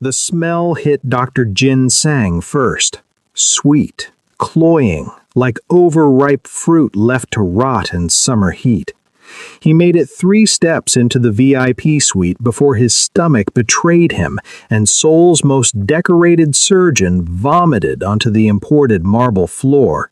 The smell hit Dr. Jin Sang first. Sweet, cloying, like overripe fruit left to rot in summer heat. He made it 3 steps into the VIP suite before his stomach betrayed him and Seoul's most decorated surgeon vomited onto the imported marble floor.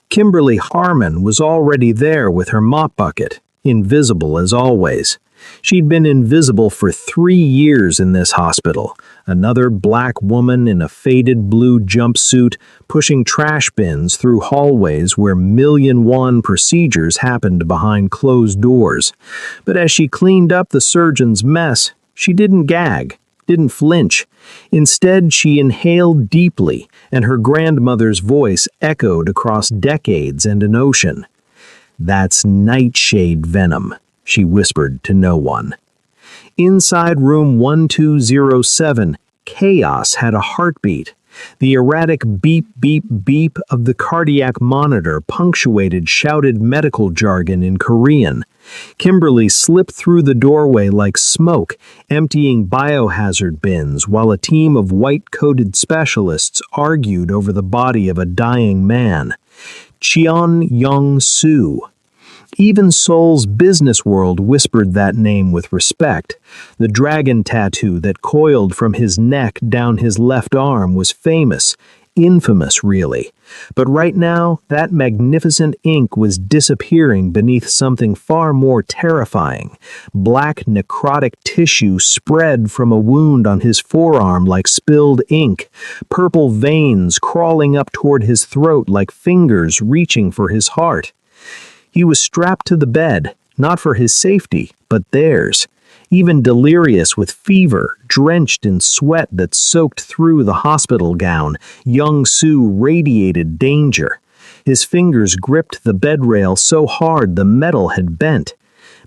Kimberly Harmon was already there with her mop bucket, invisible as always. She'd been invisible for 3 years in this hospital, another black woman in a faded blue jumpsuit pushing trash bins through hallways where million-won procedures happened behind closed doors. But as she cleaned up the surgeon's mess, she didn't gag, didn't flinch. Instead, she inhaled deeply, and her grandmother's voice echoed across decades and an ocean. "That's nightshade venom," she whispered to no one. Inside room 1207, chaos had a heartbeat. The erratic beep, beep, beep of the cardiac monitor punctuated shouted medical jargon in Korean. Kimberly slipped through the doorway like smoke, emptying biohazard bins while a team of white-coated specialists argued over the body of a dying man. Cheon Young-soo. Even Seoul's business world whispered that name with respect. The dragon tattoo that coiled from his neck down his left arm was famous, infamous really. But right now, that magnificent ink was disappearing beneath something far more terrifying. Black necrotic tissue spread from a wound on his forearm like spilled ink, purple veins crawling up toward his throat like fingers reaching for his heart. He was strapped to the bed, not for his safety, but theirs. Even delirious with fever, drenched in sweat that soaked through the hospital gown, Young-soo radiated danger. His fingers gripped the bed rail so hard the metal had bent.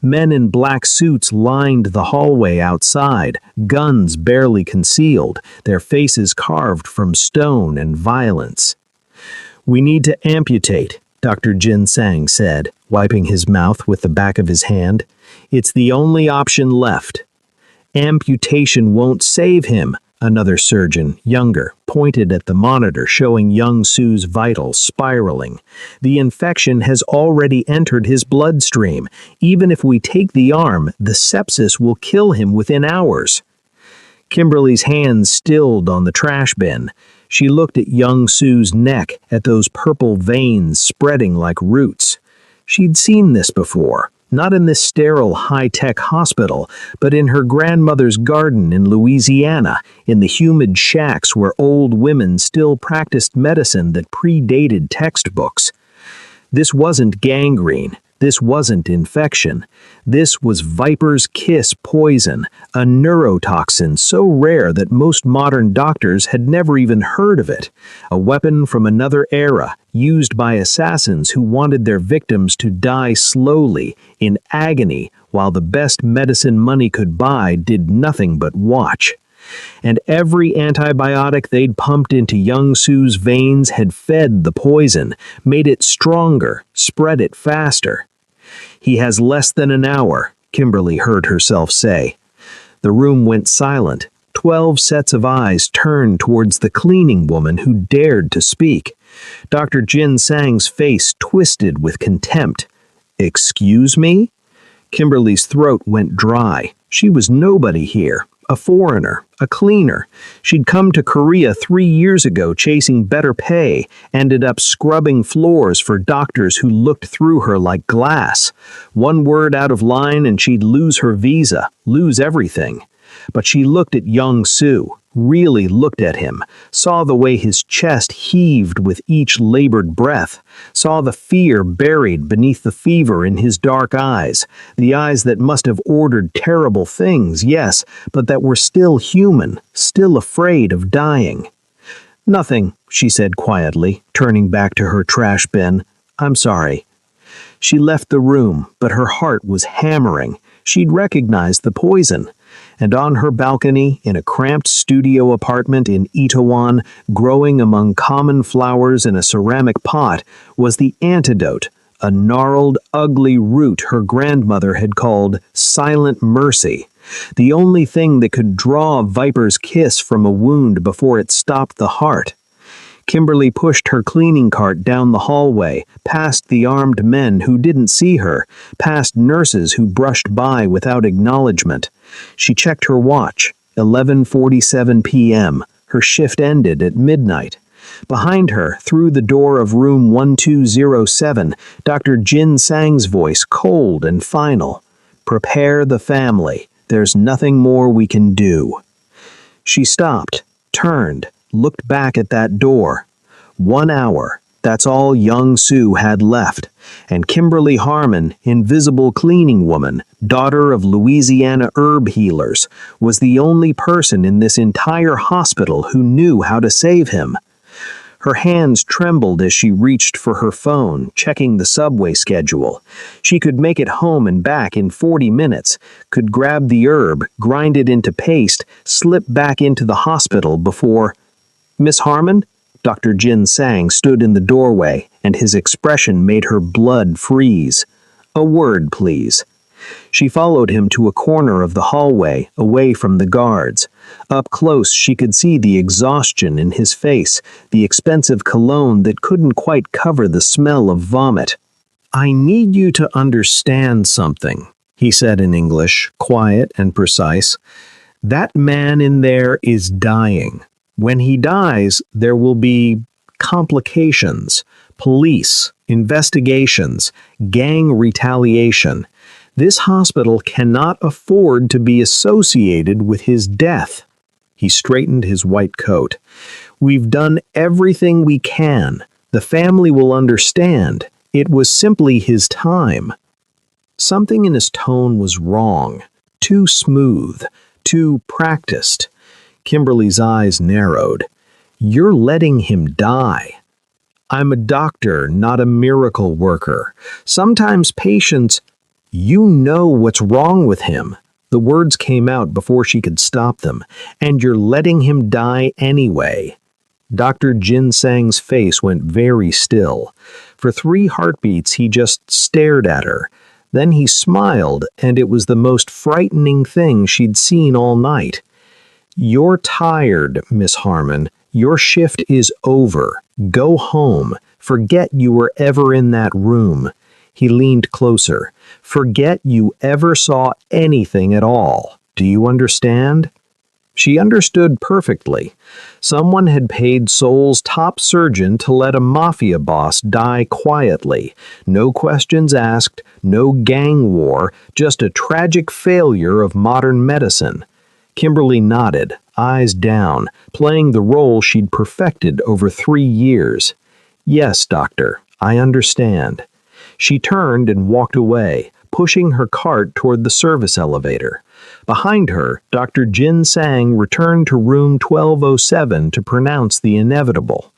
Men in black suits lined the hallway outside, guns barely concealed, their faces carved from stone and violence. "We need to amputate," Dr. Jin Sang said, wiping his mouth with the back of his hand. "It's the only option left." "Amputation won't save him," another surgeon, younger, pointed at the monitor showing Young-soo's vitals spiraling. "The infection has already entered his bloodstream. Even if we take the arm, the sepsis will kill him within hours." Kimberly's hands stilled on the trash bin. She looked at Young-soo's neck, at those purple veins spreading like roots. She'd seen this before, not in this sterile high-tech hospital, but in her grandmother's garden in Louisiana, in the humid shacks where old women still practiced medicine that predated textbooks. This wasn't gangrene. This wasn't infection. This was viper's kiss poison, a neurotoxin so rare that most modern doctors had never even heard of it. A weapon from another era, used by assassins who wanted their victims to die slowly, in agony, while the best medicine money could buy did nothing but watch. And every antibiotic they'd pumped into Young-soo's veins had fed the poison, made it stronger, spread it faster. "He has less than an hour," Kimberly heard herself say. The room went silent. 12 sets of eyes turned towards the cleaning woman who dared to speak. Dr. Jin Sang's face twisted with contempt. "Excuse me?" Kimberly's throat went dry. She was nobody here. A foreigner, a cleaner. She'd come to Korea 3 years ago chasing better pay, ended up scrubbing floors for doctors who looked through her like glass. One word out of line and she'd lose her visa, lose everything. But she looked at Young-soo, really looked at him, saw the way his chest heaved with each labored breath, saw the fear buried beneath the fever in his dark eyes, the eyes that must have ordered terrible things, yes, but that were still human, still afraid of dying. "Nothing," she said quietly, turning back to her trash bin. "I'm sorry." She left the room, but her heart was hammering. She'd recognized the poison. And on her balcony, in a cramped studio apartment in Itaewon, growing among common flowers in a ceramic pot, was the antidote, a gnarled, ugly root her grandmother had called silent mercy. The only thing that could draw a viper's kiss from a wound before it stopped the heart. Kimberly pushed her cleaning cart down the hallway, past the armed men who didn't see her, past nurses who brushed by without acknowledgement. She checked her watch. 11:47 p.m. Her shift ended at midnight. Behind her, through the door of room 1207, Dr. Jin Sang's voice, cold and final. "Prepare the family. There's nothing more we can do." She stopped, turned, looked back at that door. 1 hour, that's all young Sue had left. And Kimberly Harmon, invisible cleaning woman, daughter of Louisiana herb healers, was the only person in this entire hospital who knew how to save him. Her hands trembled as she reached for her phone, checking the subway schedule. She could make it home and back in 40 minutes, could grab the herb, grind it into paste, slip back into the hospital before... "Miss Harmon?" Dr. Jin Sang stood in the doorway, and his expression made her blood freeze. "A word, please." She followed him to a corner of the hallway, away from the guards. Up close, she could see the exhaustion in his face, the expensive cologne that couldn't quite cover the smell of vomit. "I need you to understand something," he said in English, quiet and precise. "That man in there is dying. When he dies, there will be complications, police, investigations, gang retaliation. This hospital cannot afford to be associated with his death." He straightened his white coat. "We've done everything we can. The family will understand. It was simply his time." Something in his tone was wrong, too smooth, too practiced. Kimberly's eyes narrowed. "You're letting him die." "I'm a doctor, not a miracle worker. Sometimes patients..." "You know what's wrong with him." The words came out before she could stop them. "And you're letting him die anyway." Dr. Jin Sang's face went very still. For 3 heartbeats, he just stared at her. Then he smiled, and it was the most frightening thing she'd seen all night. "You're tired, Miss Harmon. Your shift is over. Go home. Forget you were ever in that room." He leaned closer. "Forget you ever saw anything at all. Do you understand?" She understood perfectly. Someone had paid Seoul's top surgeon to let a mafia boss die quietly. No questions asked, no gang war, just a tragic failure of modern medicine. Kimberly nodded, eyes down, playing the role she'd perfected over 3 years. "Yes, doctor, I understand." She turned and walked away, pushing her cart toward the service elevator. Behind her, Dr. Jin Sang returned to room 1207 to pronounce the inevitable.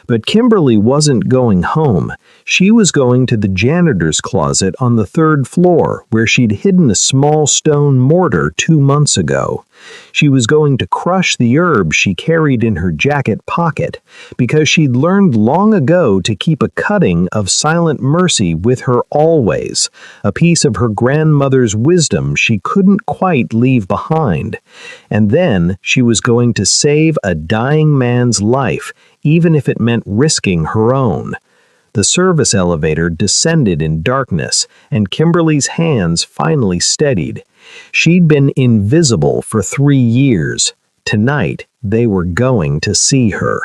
But Kimberly wasn't going home. She was going to the janitor's closet on the 3rd floor, where she'd hidden a small stone mortar 2 months ago. She was going to crush the herb she carried in her jacket pocket, because she'd learned long ago to keep a cutting of silent mercy with her always, a piece of her grandmother's wisdom she couldn't quite leave behind. And then she was going to save a dying man's life, even if it meant risking her own. The service elevator descended in darkness, and Kimberly's hands finally steadied. She'd been invisible for 3 years. Tonight, they were going to see her.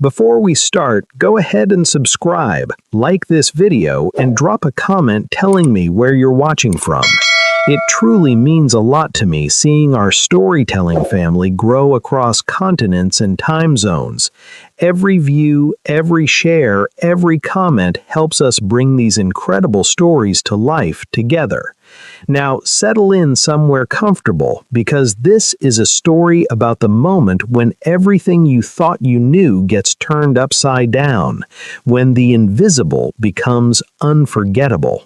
Before we start, go ahead and subscribe, like this video, and drop a comment telling me where you're watching from. It truly means a lot to me seeing our storytelling family grow across continents and time zones. Every view, every share, every comment helps us bring these incredible stories to life together. Now, settle in somewhere comfortable, because this is a story about the moment when everything you thought you knew gets turned upside down, when the invisible becomes unforgettable.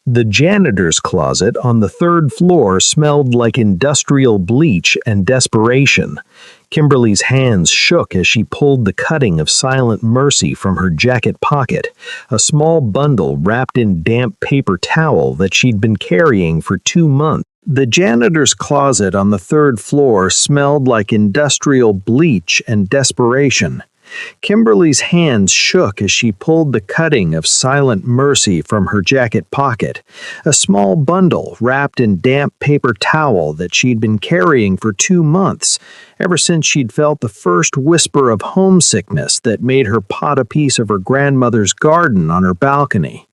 The janitor's closet on the 3rd floor smelled like industrial bleach and desperation. Kimberly's hands shook as she pulled the cutting of silent mercy from her jacket pocket, a small bundle wrapped in damp paper towel that she'd been carrying for 2 months. The janitor's closet on the third floor smelled like industrial bleach and desperation. Kimberly's hands shook as she pulled the cutting of Silent Mercy from her jacket pocket, a small bundle wrapped in damp paper towel that she'd been carrying for 2 months, ever since she'd felt the first whisper of homesickness that made her pot a piece of her grandmother's garden on her balcony.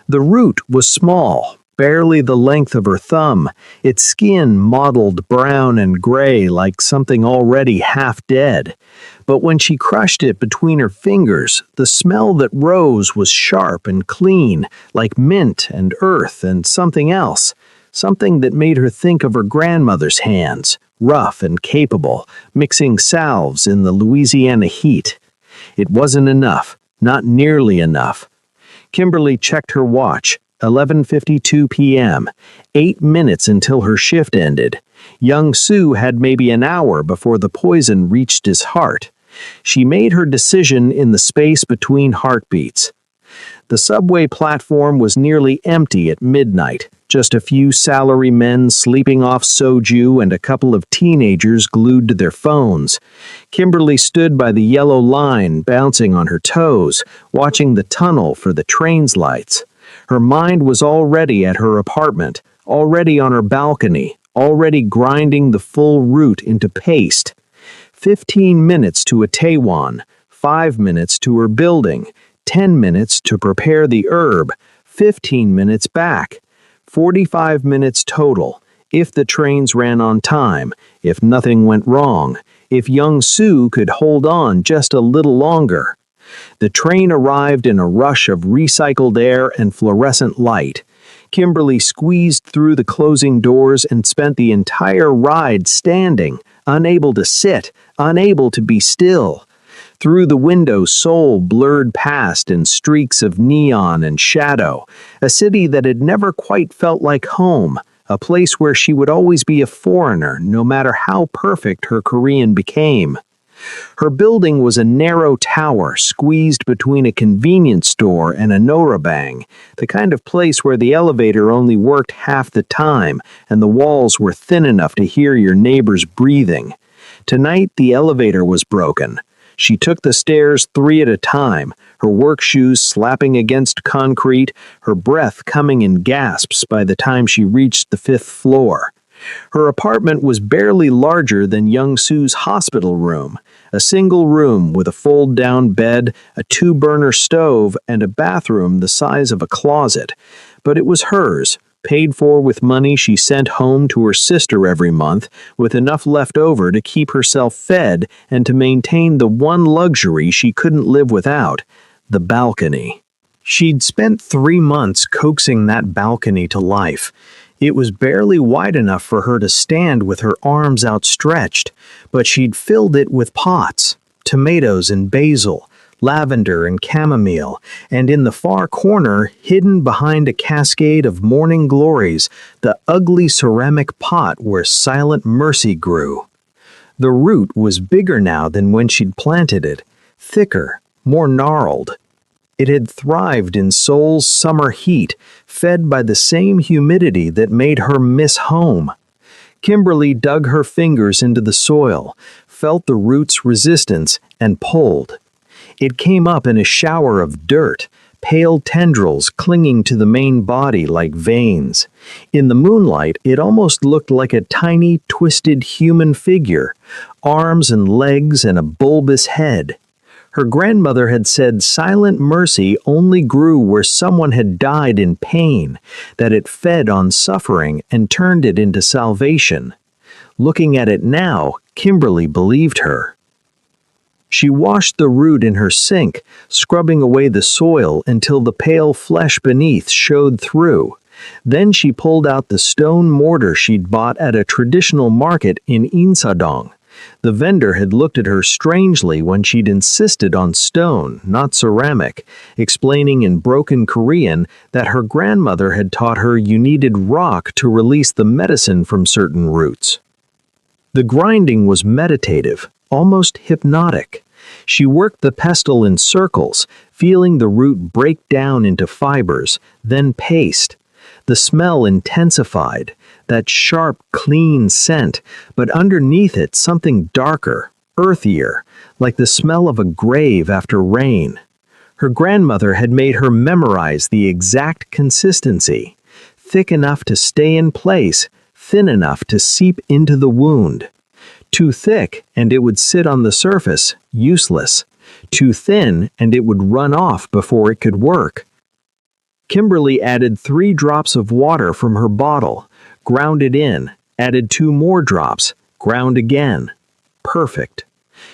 The root was small, barely the length of her thumb, its skin mottled brown and gray like something already half dead. But when she crushed it between her fingers, the smell that rose was sharp and clean, like mint and earth and something else, something that made her think of her grandmother's hands, rough and capable, mixing salves in the Louisiana heat. It wasn't enough, not nearly enough. Kimberly checked her watch. 11:52 p.m., 8 minutes until her shift ended. Young Sue had maybe an hour before the poison reached his heart. She made her decision in the space between heartbeats. The subway platform was nearly empty at midnight, just a few salary men sleeping off soju and a couple of teenagers glued to their phones. Kimberly stood by the yellow line, bouncing on her toes, watching the tunnel for the train's lights. Her mind was already at her apartment, already on her balcony, already grinding the full root into paste. 15 minutes to Itaewon, 5 minutes to her building, 10 minutes to prepare the herb, 15 minutes back. 45 minutes total, if the trains ran on time, if nothing went wrong, if young Sue could hold on just a little longer. The train arrived in a rush of recycled air and fluorescent light. Kimberly squeezed through the closing doors and spent the entire ride standing, unable to sit, unable to be still. Through the window, Seoul blurred past in streaks of neon and shadow, a city that had never quite felt like home, a place where she would always be a foreigner, no matter how perfect her Korean became. Her building was a narrow tower squeezed between a convenience store and a Norabang, the kind of place where the elevator only worked half the time and the walls were thin enough to hear your neighbors breathing. Tonight, the elevator was broken. She took the stairs 3 at a time, her work shoes slapping against concrete, her breath coming in gasps by the time she reached the 5th floor. Her apartment was barely larger than young Sue's hospital room, a single room with a fold-down bed, a 2-burner stove, and a bathroom the size of a closet. But it was hers, paid for with money she sent home to her sister every month, with enough left over to keep herself fed and to maintain the one luxury she couldn't live without, the balcony. She'd spent 3 months coaxing that balcony to life. It was barely wide enough for her to stand with her arms outstretched, but she'd filled it with pots, tomatoes and basil, lavender and chamomile, and in the far corner, hidden behind a cascade of morning glories, the ugly ceramic pot where Silent Mercy grew. The root was bigger now than when she'd planted it, thicker, more gnarled. It had thrived in Seoul's summer heat, fed by the same humidity that made her miss home. Kimberly dug her fingers into the soil, felt the root's resistance, and pulled. It came up in a shower of dirt, pale tendrils clinging to the main body like veins. In the moonlight, it almost looked like a tiny, twisted human figure, arms and legs and a bulbous head. Her grandmother had said Silent Mercy only grew where someone had died in pain, that it fed on suffering and turned it into salvation. Looking at it now, Kimberly believed her. She washed the root in her sink, scrubbing away the soil until the pale flesh beneath showed through. Then she pulled out the stone mortar she'd bought at a traditional market in Insadong. The vendor had looked at her strangely when she'd insisted on stone, not ceramic, explaining in broken Korean that her grandmother had taught her you needed rock to release the medicine from certain roots. The grinding was meditative, almost hypnotic. She worked the pestle in circles, feeling the root break down into fibers, then paste. The smell intensified, that sharp, clean scent, but underneath it something darker, earthier, like the smell of a grave after rain. Her grandmother had made her memorize the exact consistency, thick enough to stay in place, thin enough to seep into the wound. Too thick, and it would sit on the surface, useless. Too thin, and it would run off before it could work. Kimberly added 3 drops of water from her bottle, ground it in, added 2 more drops, ground again. Perfect.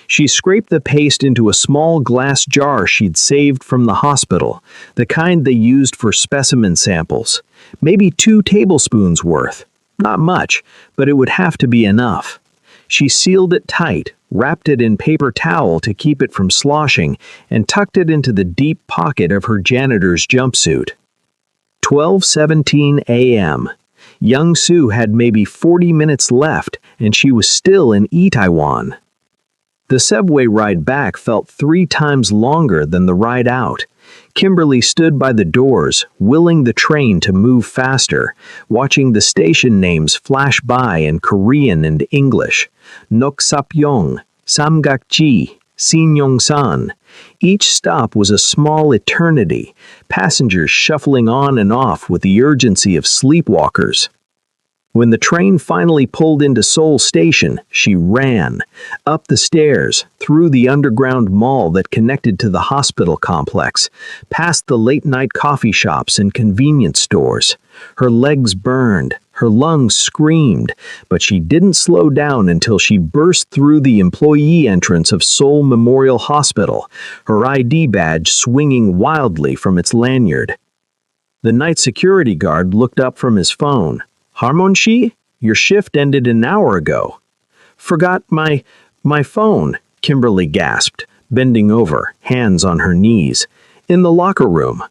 She scraped the paste into a small glass jar she'd saved from the hospital, the kind they used for specimen samples. Maybe 2 tablespoons worth. Not much, but it would have to be enough. She sealed it tight, wrapped it in paper towel to keep it from sloshing, and tucked it into the deep pocket of her janitor's jumpsuit. 12:17 a.m. Young Sue had maybe 40 minutes left, and she was still in Itaewon. The subway ride back felt 3 times longer than the ride out. Kimberly stood by the doors, willing the train to move faster, watching the station names flash by in Korean and English. Noksapyong, Samgakji, Sinyongsan. Each stop was a small eternity, passengers shuffling on and off with the urgency of sleepwalkers. When the train finally pulled into Seoul Station, she ran. Up the stairs, through the underground mall that connected to the hospital complex, past the late-night coffee shops and convenience stores. Her legs burned, her lungs screamed, but she didn't slow down until she burst through the employee entrance of Seoul Memorial Hospital, her ID badge swinging wildly from its lanyard. The night security guard looked up from his phone. Harmonshi, your shift ended an hour ago. Forgot my phone, Kimberly gasped, bending over, hands on her knees. In the locker room.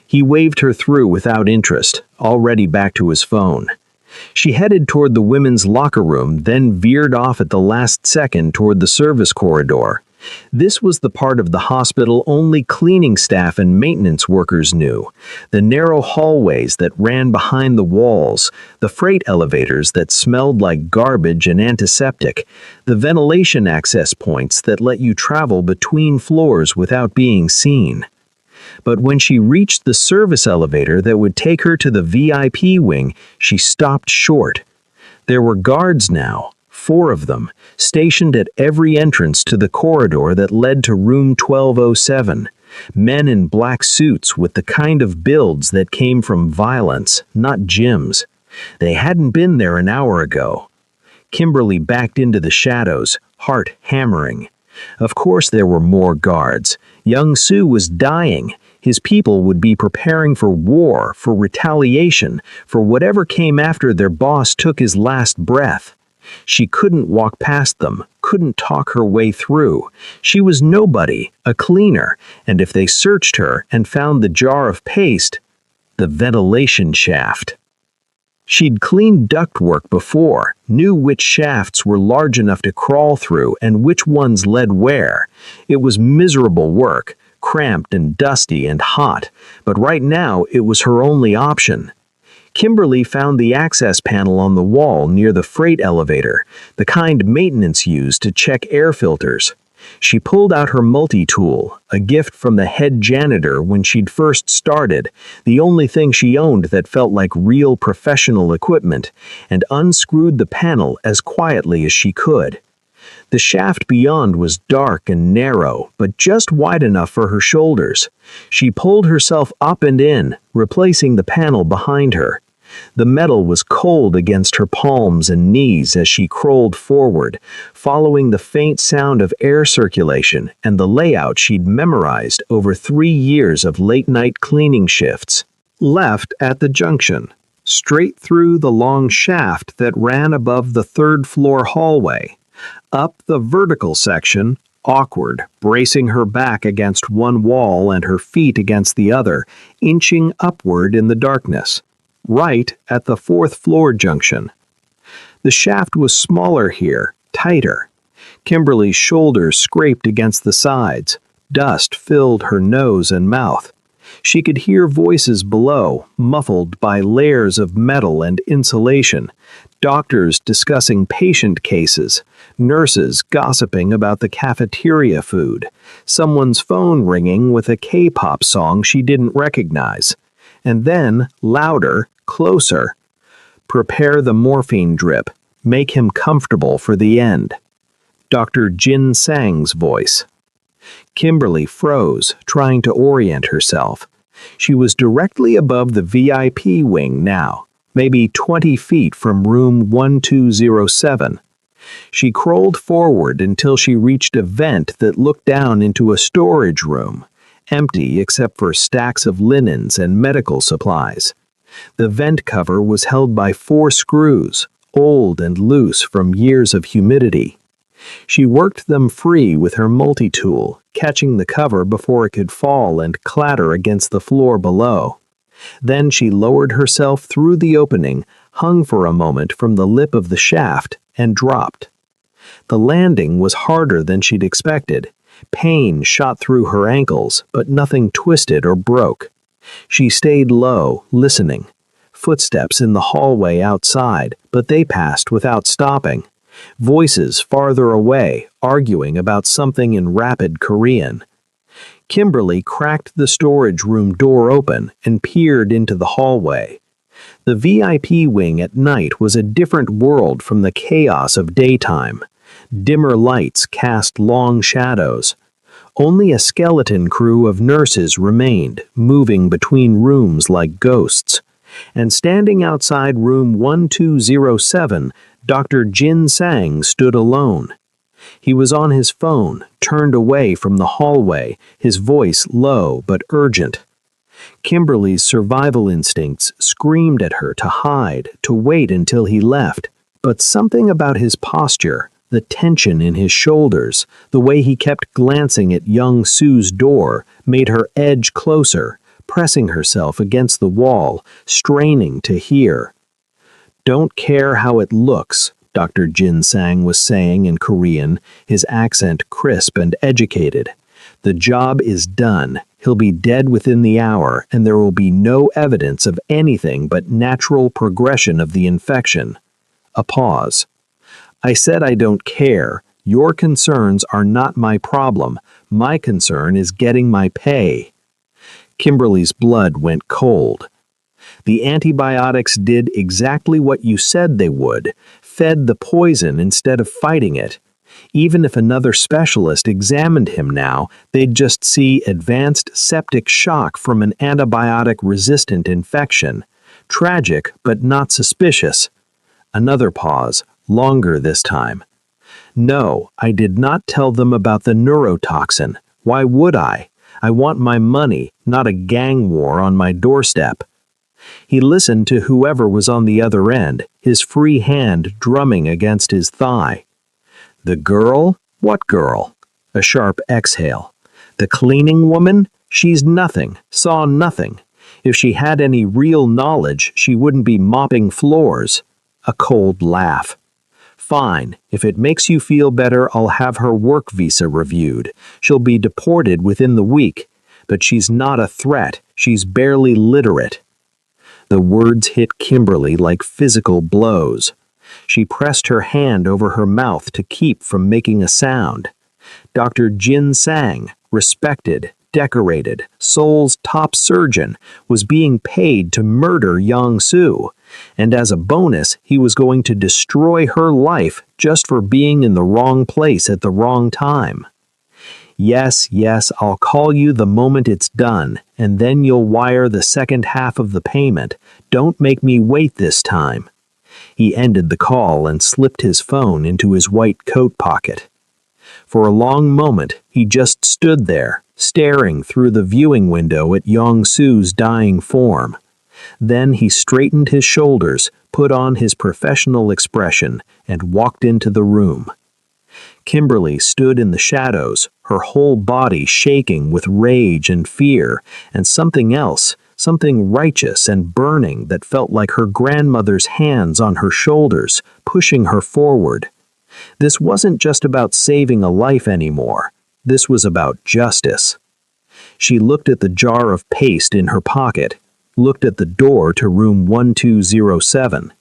He waved her through without interest, already back to his phone. She headed toward the women's locker room, then veered off at the last second toward the service corridor. This was the part of the hospital only cleaning staff and maintenance workers knew. The narrow hallways that ran behind the walls, the freight elevators that smelled like garbage and antiseptic, the ventilation access points that let you travel between floors without being seen. But when she reached the service elevator that would take her to the VIP wing, she stopped short. There were guards now. 4 of them, stationed at every entrance to the corridor that led to room 1207. Men in black suits with the kind of builds that came from violence, not gyms. They hadn't been there an hour ago. Kimberly backed into the shadows, heart hammering. Of course there were more guards. Young Sue was dying. His people would be preparing for war, for retaliation, for whatever came after their boss took his last breath. She couldn't walk past them, couldn't talk her way through. She was nobody, a cleaner, and if they searched her and found the jar of paste, the ventilation shaft. She'd cleaned ductwork before, knew which shafts were large enough to crawl through and which ones led where. It was miserable work, cramped and dusty and hot, but right now it was her only option. Kimberly found the access panel on the wall near the freight elevator, the kind maintenance used to check air filters. She pulled out her multi-tool, a gift from the head janitor when she'd first started, the only thing she owned that felt like real professional equipment, and unscrewed the panel as quietly as she could. The shaft beyond was dark and narrow, but just wide enough for her shoulders. She pulled herself up and in, replacing the panel behind her. The metal was cold against her palms and knees as she crawled forward, following the faint sound of air circulation and the layout she'd memorized over 3 years of late-night cleaning shifts. Left at the junction, straight through the long shaft that ran above the 3rd-floor hallway. Up the vertical section, awkward, bracing her back against one wall and her feet against the other, inching upward in the darkness. Right at the 4th-floor junction. The shaft was smaller here, tighter. Kimberly's shoulders scraped against the sides. Dust filled her nose and mouth. She could hear voices below, muffled by layers of metal and insulation, doctors discussing patient cases, nurses gossiping about the cafeteria food, someone's phone ringing with a K-pop song she didn't recognize. And then, louder, closer. Prepare the morphine drip. Make him comfortable for the end. Dr. Jin Sang's voice. Kimberly froze, trying to orient herself. She was directly above the VIP wing now, maybe 20 feet from room 1207. She crawled forward until she reached a vent that looked down into a storage room, empty except for stacks of linens and medical supplies. The vent cover was held by 4 screws, old and loose from years of humidity. She worked them free with her multi-tool, catching the cover before it could fall and clatter against the floor below. Then she lowered herself through the opening, hung for a moment from the lip of the shaft, and dropped. The landing was harder than she'd expected. Pain shot through her ankles, but nothing twisted or broke. She stayed low, listening. Footsteps in the hallway outside, but they passed without stopping. Voices farther away, arguing about something in rapid Korean. Kimberly cracked the storage room door open and peered into the hallway. The VIP wing at night was a different world from the chaos of daytime. Dimmer lights cast long shadows. Only a skeleton crew of nurses remained, moving between rooms like ghosts. And standing outside room 1207, Dr. Jin Sang stood alone. He was on his phone, turned away from the hallway, his voice low but urgent. Kimberly's survival instincts screamed at her to hide, to wait until he left. But something about his posture, the tension in his shoulders, the way he kept glancing at young Sue's door, made her edge closer, pressing herself against the wall, straining to hear. "Don't care how it looks," Dr. Jin Sang was saying in Korean, his accent crisp and educated. "The job is done. He'll be dead within the hour, and there will be no evidence of anything but natural progression of the infection." A pause. "I said I don't care. Your concerns are not my problem. My concern is getting my pay." Kimberly's blood went cold. The antibiotics did exactly what you said they would, fed the poison instead of fighting it. Even if another specialist examined him now, they'd just see advanced septic shock from an antibiotic-resistant infection. Tragic, but not suspicious. Another pause, longer this time. "No, I did not tell them about the neurotoxin. Why would I? I want my money, not a gang war on my doorstep." He listened to whoever was on the other end, his free hand drumming against his thigh. "The girl? What girl?" A sharp exhale. "The cleaning woman? She's nothing, saw nothing. If she had any real knowledge, she wouldn't be mopping floors." A cold laugh. "Fine, if it makes you feel better, I'll have her work visa reviewed. She'll be deported within the week. But she's not a threat, she's barely literate." The words hit Kimberly like physical blows. She pressed her hand over her mouth to keep from making a sound. Dr. Jin Sang, respected, decorated, Seoul's top surgeon, was being paid to murder Yang Soo, and as a bonus, he was going to destroy her life just for being in the wrong place at the wrong time. "Yes, I'll call you the moment it's done, and then you'll wire the second half of the payment. Don't make me wait this time." He ended the call and slipped his phone into his white coat pocket. For a long moment, he just stood there, staring through the viewing window at Yang Soo's dying form. Then he straightened his shoulders, put on his professional expression, and walked into the room. Kimberly stood in the shadows, her whole body shaking with rage and fear, and something else, something righteous and burning that felt like her grandmother's hands on her shoulders, pushing her forward. This wasn't just about saving a life anymore. This was about justice. She looked at the jar of paste in her pocket, looked at the door to room 1207.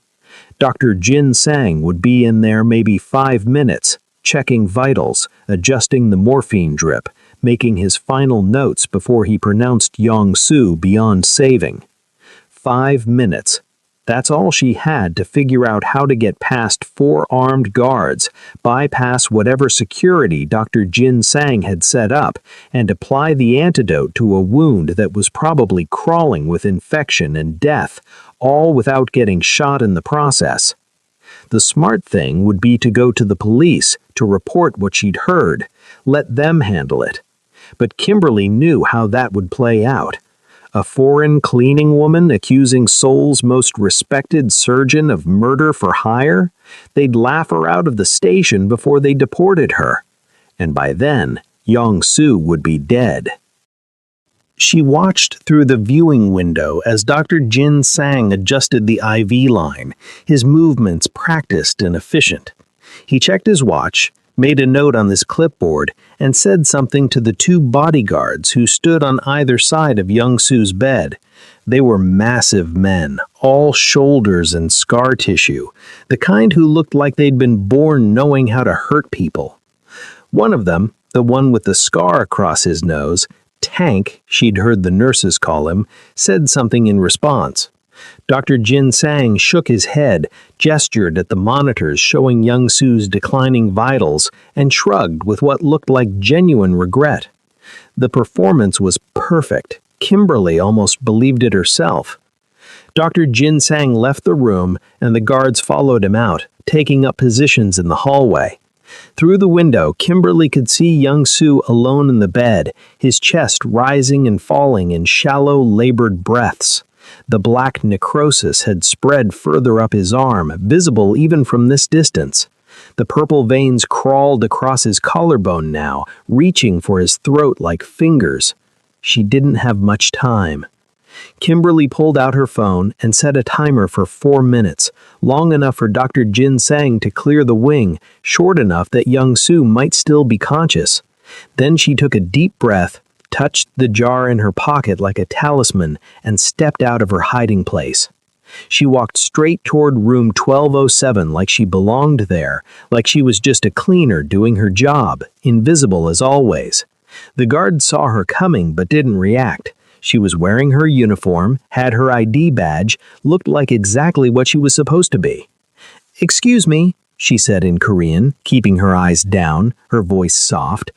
Dr. Jin Sang would be in there maybe 5 minutes, checking vitals, adjusting the morphine drip, making his final notes before he pronounced Yong-Soo beyond saving. 5 minutes. That's all she had to figure out how to get past 4 armed guards, bypass whatever security Dr. Jin Sang had set up, and apply the antidote to a wound that was probably crawling with infection and death, all without getting shot in the process. The smart thing would be to go to the police to report what she'd heard, let them handle it. But Kimberly knew how that would play out. A foreign cleaning woman accusing Seoul's most respected surgeon of murder for hire? They'd laugh her out of the station before they deported her. And by then, Yong-Soo would be dead. She watched through the viewing window as Dr. Jin Sang adjusted the IV line, his movements practiced and efficient. He checked his watch, made a note on this clipboard, and said something to the 2 bodyguards who stood on either side of Young-Soo's bed. They were massive men, all shoulders and scar tissue, the kind who looked like they'd been born knowing how to hurt people. One of them, the one with the scar across his nose, Tank, she'd heard the nurses call him, said something in response. Dr. Jin Sang shook his head, gestured at the monitors showing Young-Soo's declining vitals, and shrugged with what looked like genuine regret. The performance was perfect. Kimberly almost believed it herself. Dr. Jin Sang left the room, and the guards followed him out, taking up positions in the hallway. Through the window, Kimberly could see Young-Soo alone in the bed, his chest rising and falling in shallow, labored breaths. The black necrosis had spread further up his arm, visible even from this distance. The purple veins crawled across his collarbone now, reaching for his throat like fingers. She didn't have much time. Kimberly pulled out her phone and set a timer for 4 minutes, long enough for Dr. Jin Sang to clear the wing, short enough that Young-Soo might still be conscious. Then she took a deep breath, touched the jar in her pocket like a talisman, and stepped out of her hiding place. She walked straight toward room 1207 like she belonged there, like she was just a cleaner doing her job, invisible as always. The guard saw her coming but didn't react. She was wearing her uniform, had her ID badge, looked like exactly what she was supposed to be. "Excuse me," she said in Korean, keeping her eyes down, her voice soft.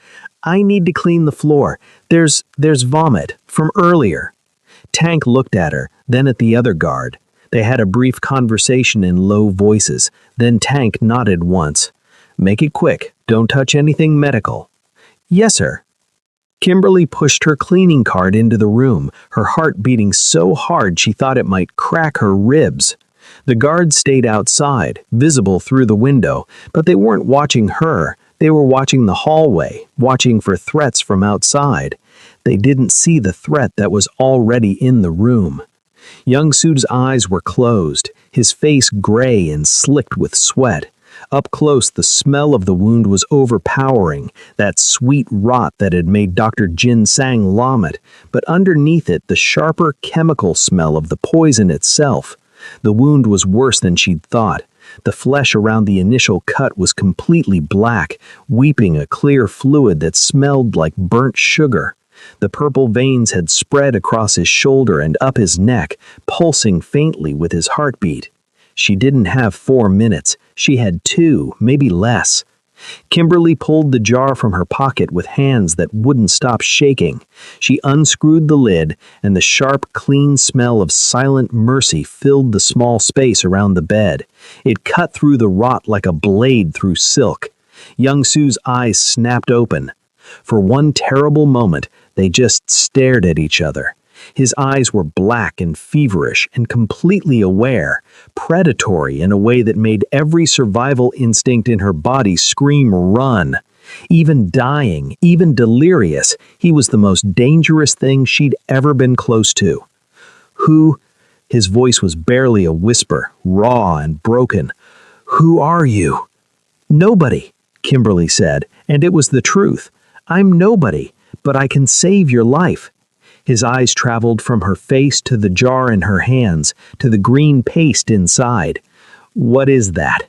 "I need to clean the floor. There's vomit from earlier." Tank looked at her, then at the other guard. They had a brief conversation in low voices, then Tank nodded once. "Make it quick. Don't touch anything medical." "Yes, sir." Kimberly pushed her cleaning cart into the room, her heart beating so hard she thought it might crack her ribs. The guards stayed outside, visible through the window, but they weren't watching her. They were watching the hallway, watching for threats from outside. They didn't see the threat that was already in the room. Young-Soo's eyes were closed, his face gray and slicked with sweat. Up close, the smell of the wound was overpowering, that sweet rot that had made Dr. Jin Sang vomit, but underneath it, the sharper chemical smell of the poison itself. The wound was worse than she'd thought. The flesh around the initial cut was completely black, weeping a clear fluid that smelled like burnt sugar. The purple veins had spread across his shoulder and up his neck, pulsing faintly with his heartbeat. She didn't have 4 minutes. She had 2, maybe less. Kimberly pulled the jar from her pocket with hands that wouldn't stop shaking. She unscrewed the lid, and the sharp, clean smell of silent mercy filled the small space around the bed. It cut through the rot like a blade through silk. Young-Soo's eyes snapped open. For one terrible moment, they just stared at each other. His eyes were black and feverish and completely aware, predatory in a way that made every survival instinct in her body scream run. Even dying, even delirious, he was the most dangerous thing she'd ever been close to. "Who?" His voice was barely a whisper, raw and broken. "Who are you?" "Nobody," Kimberly said, and it was the truth. "I'm nobody, but I can save your life." His eyes traveled from her face to the jar in her hands, to the green paste inside. "What is that?"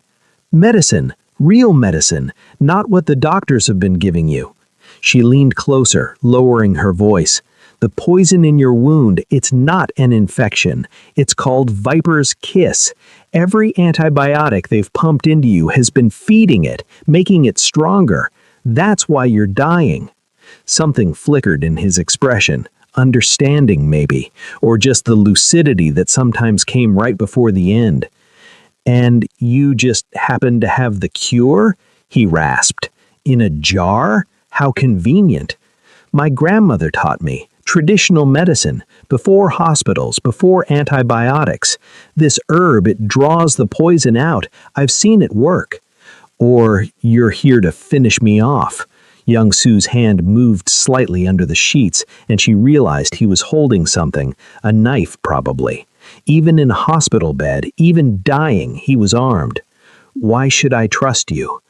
"Medicine. Real medicine. Not what the doctors have been giving you." She leaned closer, lowering her voice. "The poison in your wound, it's not an infection. It's called Viper's Kiss. Every antibiotic they've pumped into you has been feeding it, making it stronger. That's why you're dying." Something flickered in his expression. Understanding, maybe, or just the lucidity that sometimes came right before the end. "And you just happen to have the cure?" he rasped. "In a jar? How convenient. My grandmother taught me. Traditional medicine, before hospitals, before antibiotics. This herb, it draws the poison out. I've seen it work." "Or you're here to finish me off." Young Sue's hand moved slightly under the sheets, and she realized he was holding something, a knife probably. Even in a hospital bed, even dying, he was armed. "Why should I trust you?"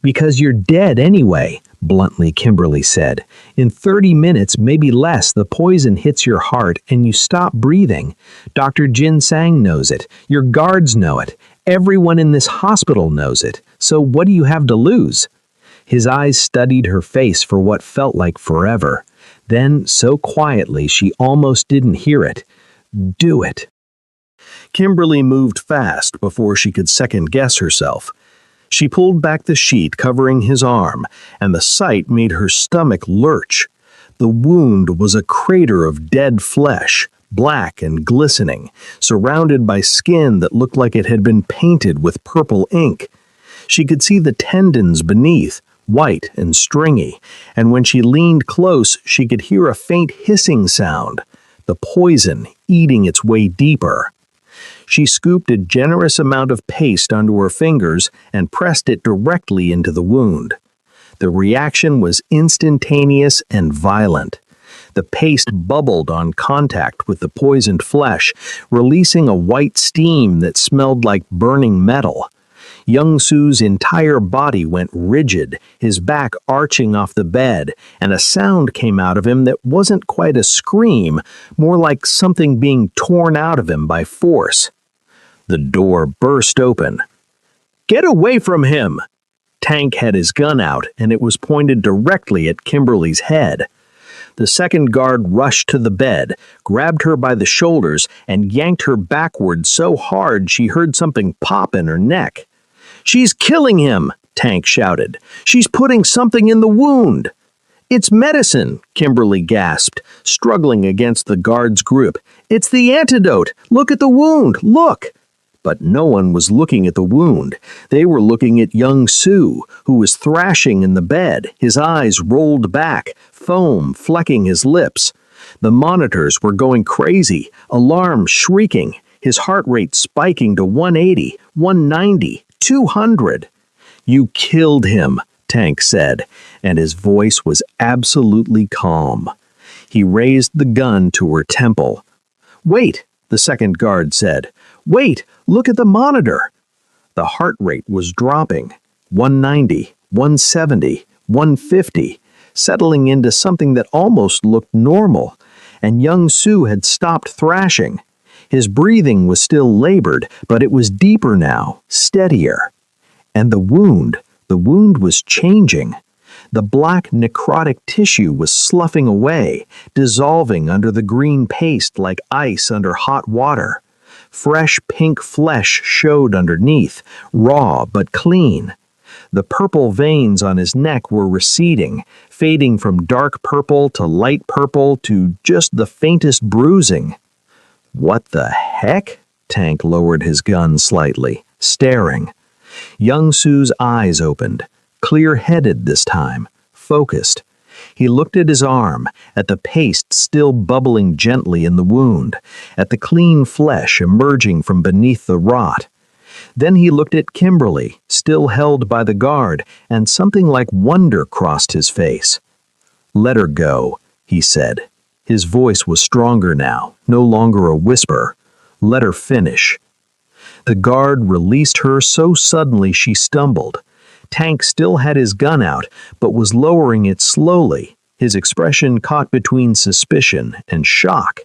"Because you're dead anyway," bluntly Kimberly said. "In 30 minutes, maybe less, the poison hits your heart and you stop breathing. Dr. Jin Sang knows it. Your guards know it. Everyone in this hospital knows it. So what do you have to lose?" His eyes studied her face for what felt like forever. Then, so quietly she almost didn't hear it. "Do it." Kimberly moved fast before she could second-guess herself. She pulled back the sheet covering his arm, and the sight made her stomach lurch. The wound was a crater of dead flesh, black and glistening, surrounded by skin that looked like it had been painted with purple ink. She could see the tendons beneath, white and stringy, and when she leaned close, she could hear a faint hissing sound, the poison eating its way deeper. She scooped a generous amount of paste onto her fingers and pressed it directly into the wound. The reaction was instantaneous and violent. The paste bubbled on contact with the poisoned flesh, releasing a white steam that smelled like burning metal. Young Sue's entire body went rigid, his back arching off the bed, and a sound came out of him that wasn't quite a scream, more like something being torn out of him by force. The door burst open. "Get away from him!" Tank had his gun out, and it was pointed directly at Kimberly's head. The second guard rushed to the bed, grabbed her by the shoulders, and yanked her backward so hard she heard something pop in her neck. "She's killing him!" Tank shouted. "She's putting something in the wound!" "It's medicine!" Kimberly gasped, struggling against the guard's grip. "It's the antidote! Look at the wound! Look!" But no one was looking at the wound. They were looking at young Sue, who was thrashing in the bed, his eyes rolled back, foam flecking his lips. The monitors were going crazy, alarms shrieking, his heart rate spiking to 180, 190, 200. "You killed him," Tank said, and his voice was absolutely calm. He raised the gun to her temple. "Wait," the second guard said. "Wait, look at the monitor." The heart rate was dropping. 190, 170, 150, settling into something that almost looked normal. And young Sue had stopped thrashing. His breathing was still labored, but it was deeper now, steadier. And the wound was changing. The black necrotic tissue was sloughing away, dissolving under the green paste like ice under hot water. Fresh pink flesh showed underneath, raw but clean. The purple veins on his neck were receding, fading from dark purple to light purple to just the faintest bruising. "What the heck?" Tank lowered his gun slightly, staring. Young Sue's eyes opened, clear-headed this time, focused. He looked at his arm, at the paste still bubbling gently in the wound, at the clean flesh emerging from beneath the rot. Then he looked at Kimberly, still held by the guard, and something like wonder crossed his face. "Let her go," he said. His voice was stronger now, no longer a whisper. "Let her finish." The guard released her so suddenly she stumbled. Tank still had his gun out, but was lowering it slowly, his expression caught between suspicion and shock.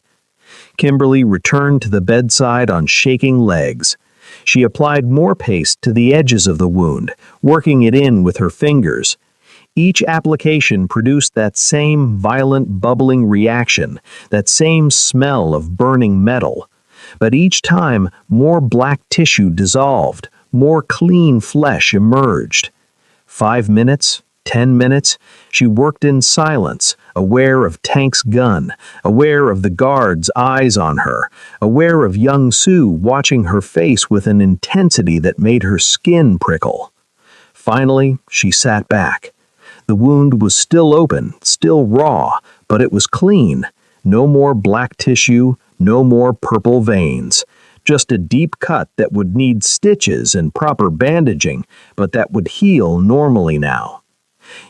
Kimberly returned to the bedside on shaking legs. She applied more paste to the edges of the wound, working it in with her fingers. Each application produced that same violent bubbling reaction, that same smell of burning metal. But each time, more black tissue dissolved, more clean flesh emerged. 5 minutes, 10 minutes, she worked in silence, aware of Tank's gun, aware of the guard's eyes on her, aware of young Sue watching her face with an intensity that made her skin prickle. Finally, she sat back. The wound was still open, still raw, but it was clean. No more black tissue, no more purple veins. Just a deep cut that would need stitches and proper bandaging, but that would heal normally now.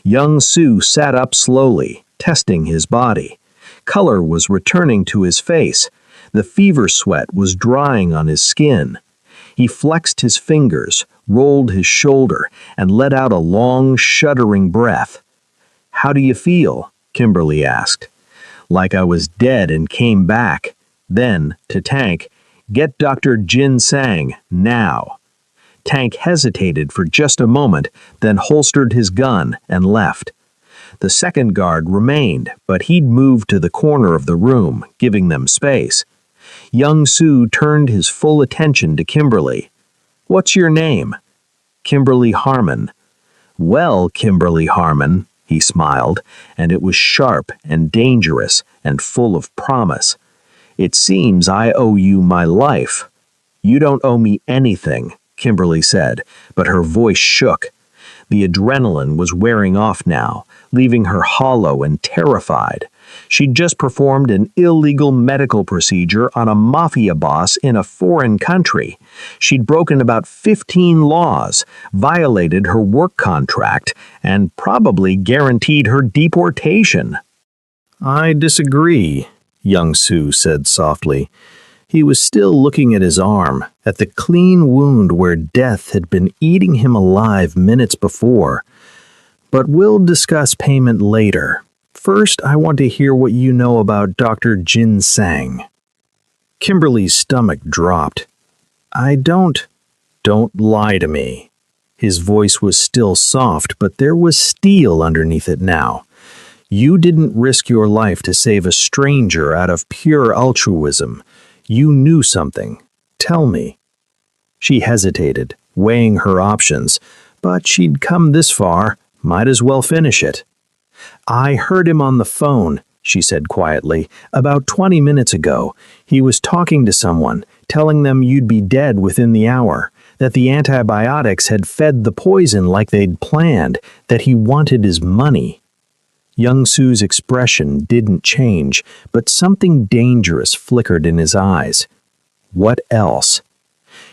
Young Sue sat up slowly, testing his body. Color was returning to his face. The fever sweat was drying on his skin. He flexed his fingers, rolled his shoulder, and let out a long, shuddering breath. "How do you feel?" Kimberly asked. "Like I was dead and came back." Then, to Tank, "Get Dr. Jin Sang, now." Tank hesitated for just a moment, then holstered his gun and left. The second guard remained, but he'd moved to the corner of the room, giving them space. Young Sue turned his full attention to Kimberly. "What's your name?" "Kimberly Harmon." "Well, Kimberly Harmon," he smiled, and it was sharp and dangerous and full of promise. "It seems I owe you my life." "You don't owe me anything," Kimberly said, but her voice shook. The adrenaline was wearing off now, leaving her hollow and terrified. She'd just performed an illegal medical procedure on a Mafia boss in a foreign country. She'd broken about 15 laws, violated her work contract, and probably guaranteed her deportation. "I disagree," young Sue said softly. He was still looking at his arm, at the clean wound where death had been eating him alive minutes before. "But we'll discuss payment later. First, I want to hear what you know about Dr. Jin Sang." Kimberly's stomach dropped. Don't lie to me." His voice was still soft, but there was steel underneath it now. "You didn't risk your life to save a stranger out of pure altruism. You knew something. Tell me." She hesitated, weighing her options, but she'd come this far, might as well finish it. "I heard him on the phone," she said quietly, "about 20 minutes ago. He was talking to someone, telling them you'd be dead within the hour, that the antibiotics had fed the poison like they'd planned, that he wanted his money." Young Sue's expression didn't change, but something dangerous flickered in his eyes. "What else?"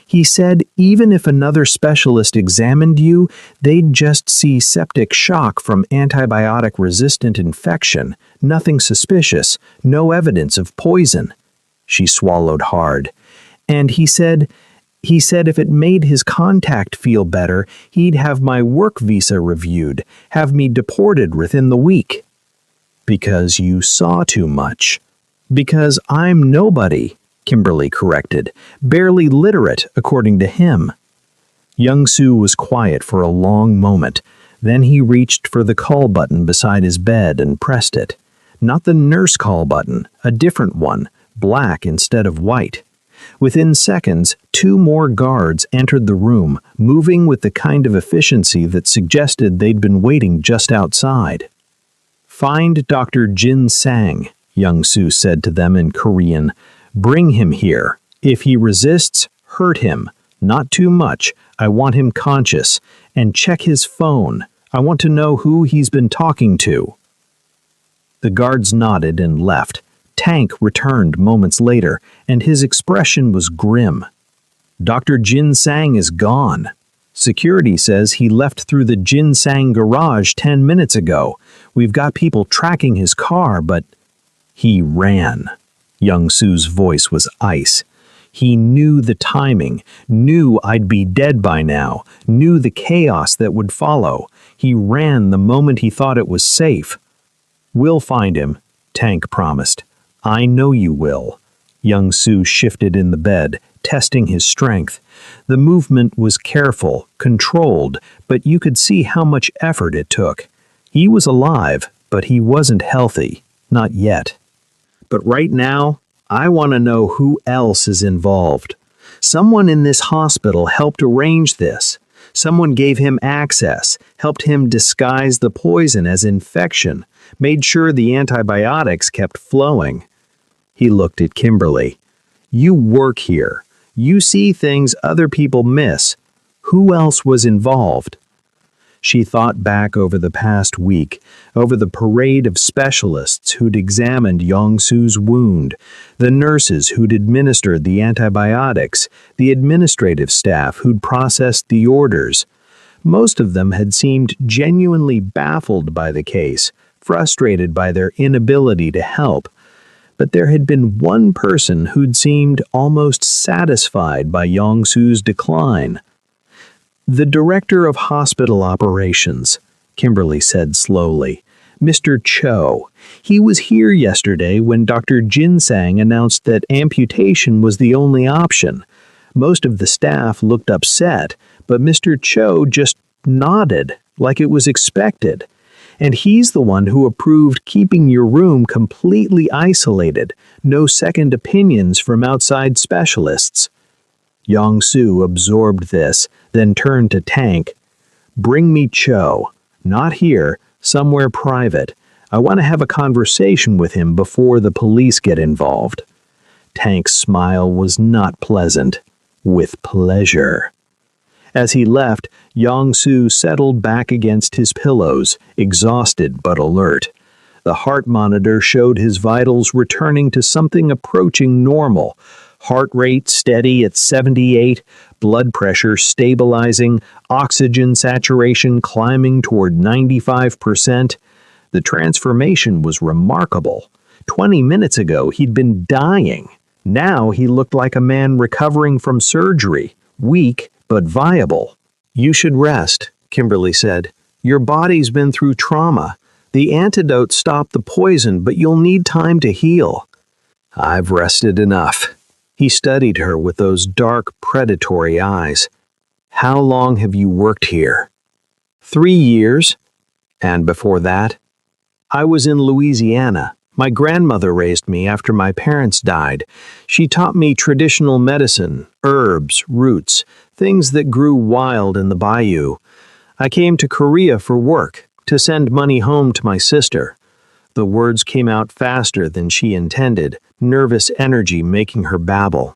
"He said even if another specialist examined you, they'd just see septic shock from antibiotic-resistant infection, nothing suspicious, no evidence of poison." She swallowed hard. "And he said if it made his contact feel better, he'd have my work visa reviewed, have me deported within the week." "Because you saw too much." "Because I'm nobody," Kimberly corrected, "barely literate, according to him." Young Sue was quiet for a long moment. Then he reached for the call button beside his bed and pressed it. Not the nurse call button, a different one, black instead of white. Within seconds, 2 more guards entered the room, moving with the kind of efficiency that suggested they'd been waiting just outside. "Find Dr. Jin Sang," young Sue said to them in Korean. "Bring him here. If he resists, hurt him. Not too much. I want him conscious. And check his phone. I want to know who he's been talking to." The guards nodded and left. Tank returned moments later, and his expression was grim. "Dr. Jin Sang is gone. Security says he left through the Jin Sang garage 10 minutes ago. We've got people tracking his car, but..." "He ran." Young Sue's voice was ice. "He knew the timing, knew I'd be dead by now, knew the chaos that would follow. He ran the moment he thought it was safe." We'll find him, Tank promised. I know you will. Young Su shifted in the bed, testing his strength. The movement was careful, controlled, but you could see how much effort it took. He was alive, but he wasn't healthy. Not yet. But right now, I want to know who else is involved. Someone in this hospital helped arrange this. Someone gave him access, helped him disguise the poison as infection, made sure the antibiotics kept flowing. He looked at Kimberly. You work here. You see things other people miss. Who else was involved? She thought back over the past week, over the parade of specialists who'd examined Yong-Su's wound, the nurses who'd administered the antibiotics, the administrative staff who'd processed the orders. Most of them had seemed genuinely baffled by the case, frustrated by their inability to help. But there had been one person who'd seemed almost satisfied by Yong-Su's decline. The director of hospital operations, Kimberly said slowly, Mr. Cho. He was here yesterday when Dr. Jinsang announced that amputation was the only option. Most of the staff looked upset, but Mr. Cho just nodded like it was expected. And he's the one who approved keeping your room completely isolated, no second opinions from outside specialists. Yong-Su absorbed this, then turned to Tank. Bring me Cho. Not here, somewhere private. I want to have a conversation with him before the police get involved. Tank's smile was not pleasant. With pleasure. As he left, Yong-Su settled back against his pillows, exhausted but alert. The heart monitor showed his vitals returning to something approaching normal. Heart rate steady at 78, blood pressure stabilizing, oxygen saturation climbing toward 95%. The transformation was remarkable. 20 minutes ago, he'd been dying. Now he looked like a man recovering from surgery, weak but viable. You should rest, Kimberly said. Your body's been through trauma. The antidote stopped the poison, but you'll need time to heal. I've rested enough. He studied her with those dark, predatory eyes. How long have you worked here? 3 years. And before that? I was in Louisiana. My grandmother raised me after my parents died. She taught me traditional medicine, herbs, roots, things that grew wild in the bayou. I came to Korea for work, to send money home to my sister. The words came out faster than she intended, nervous energy making her babble.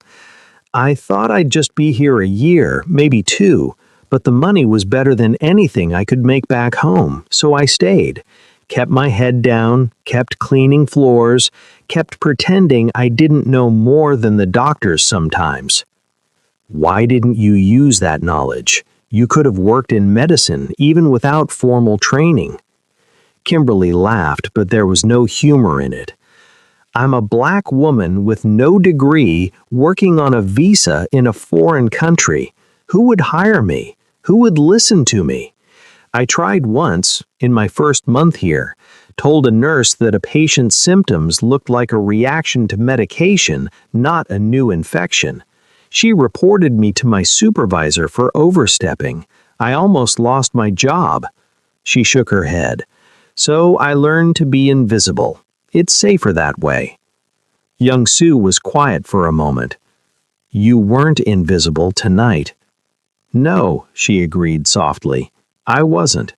I thought I'd just be here a year, maybe 2, but the money was better than anything I could make back home, so I stayed. Kept my head down, kept cleaning floors, kept pretending I didn't know more than the doctors sometimes. Why didn't you use that knowledge? You could have worked in medicine even without formal training. Kimberly laughed, but there was no humor in it. I'm a black woman with no degree working on a visa in a foreign country. Who would hire me? Who would listen to me? I tried once, in my first month here, told a nurse that a patient's symptoms looked like a reaction to medication, not a new infection. She reported me to my supervisor for overstepping. I almost lost my job. She shook her head. So I learned to be invisible. It's safer that way. Young-Su was quiet for a moment. You weren't invisible tonight. No, she agreed softly. I wasn't.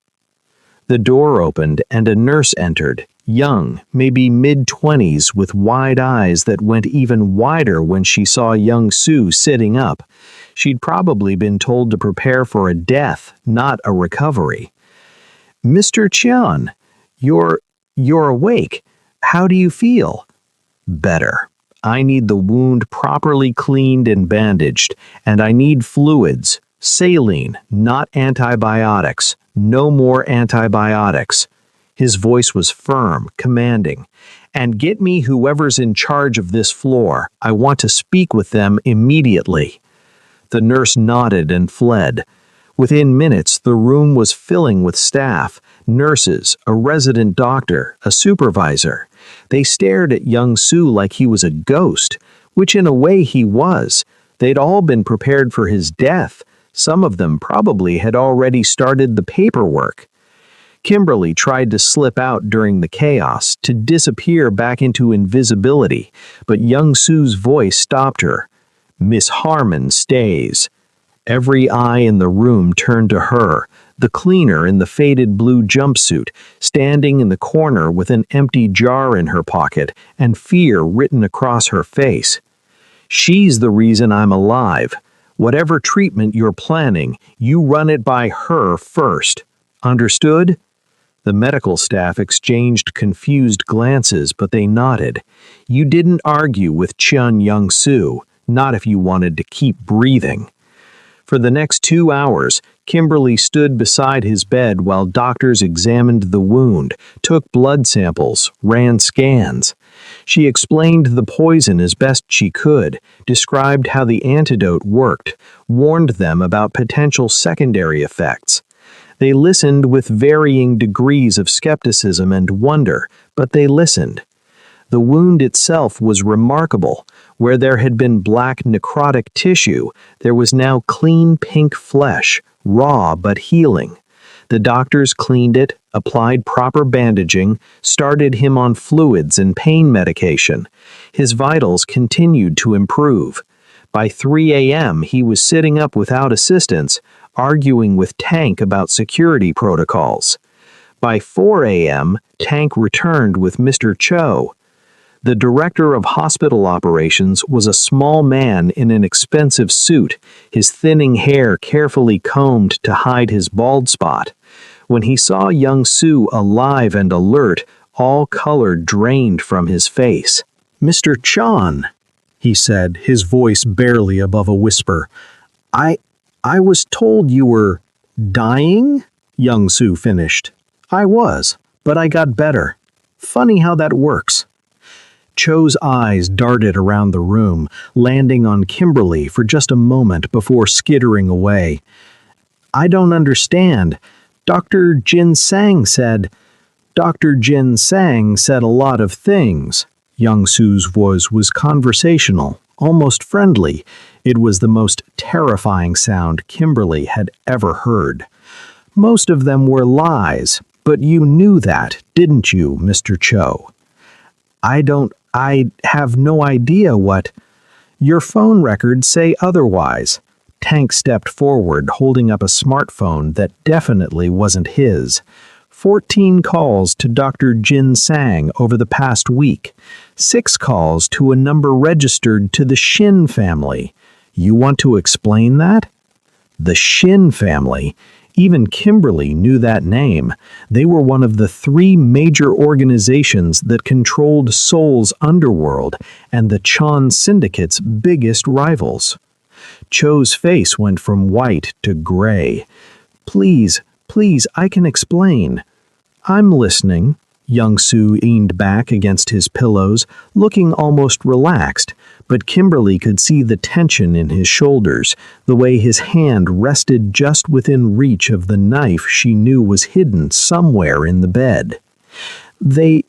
The door opened and a nurse entered, young, maybe mid-20s, with wide eyes that went even wider when she saw Young-Su sitting up. She'd probably been told to prepare for a death, not a recovery. Mr. Cheon, you're awake. How do you feel? Better. I need the wound properly cleaned and bandaged, and I need fluids. Saline, not antibiotics. No more antibiotics. His voice was firm, commanding. And get me whoever's in charge of this floor. I want to speak with them immediately. The nurse nodded and fled. Within minutes, the room was filling with staff, nurses, a resident doctor, a supervisor. They stared at young Su like he was a ghost, which in a way he was. They'd all been prepared for his death. Some of them probably had already started the paperwork. Kimberly tried to slip out during the chaos, to disappear back into invisibility, but young Su's voice stopped her. "Miss Harmon stays." Every eye in the room turned to her, the cleaner in the faded blue jumpsuit, standing in the corner with an empty jar in her pocket and fear written across her face. "She's the reason I'm alive. Whatever treatment you're planning, you run it by her first. Understood?" The medical staff exchanged confused glances, but they nodded. You didn't argue with Chun Young-soo, not if you wanted to keep breathing. For the next 2 hours, Kimberly stood beside his bed while doctors examined the wound, took blood samples, ran scans. She explained the poison as best she could, described how the antidote worked, warned them about potential secondary effects. They listened with varying degrees of skepticism and wonder, but they listened. The wound itself was remarkable. Where there had been black necrotic tissue, there was now clean pink flesh, raw but healing. The doctors cleaned it, applied proper bandaging, started him on fluids and pain medication. His vitals continued to improve. By 3 a.m., he was sitting up without assistance, arguing with Tank about security protocols. By 4 a.m., Tank returned with Mr. Cho. The director of hospital operations was a small man in an expensive suit, his thinning hair carefully combed to hide his bald spot. When he saw young Su alive and alert, all color drained from his face. "Mr. Chan," he said, his voice barely above a whisper. I was told you were dying?" Young Su finished. "I was, but I got better. Funny how that works." Cho's eyes darted around the room, landing on Kimberly for just a moment before skittering away. "I don't understand. Dr. Jin Sang said a lot of things." Young Su's voice was conversational, almost friendly. It was the most terrifying sound Kimberly had ever heard. "Most of them were lies, but you knew that, didn't you, Mr. Cho?" I have no idea what. Your phone records say otherwise." Tank stepped forward, holding up a smartphone that definitely wasn't his. 14 calls to Dr. Jin Sang over the past week. 6 calls to a number registered to the Shin family. You want to explain that? The Shin family. Even Kimberly knew that name. They were one of the 3 major organizations that controlled Seoul's underworld and the Chan Syndicate's biggest rivals. Cho's face went from white to gray. Please, I can explain." "I'm listening." Young Su leaned back against his pillows, looking almost relaxed, but Kimberly could see the tension in his shoulders, the way his hand rested just within reach of the knife she knew was hidden somewhere in the bed. They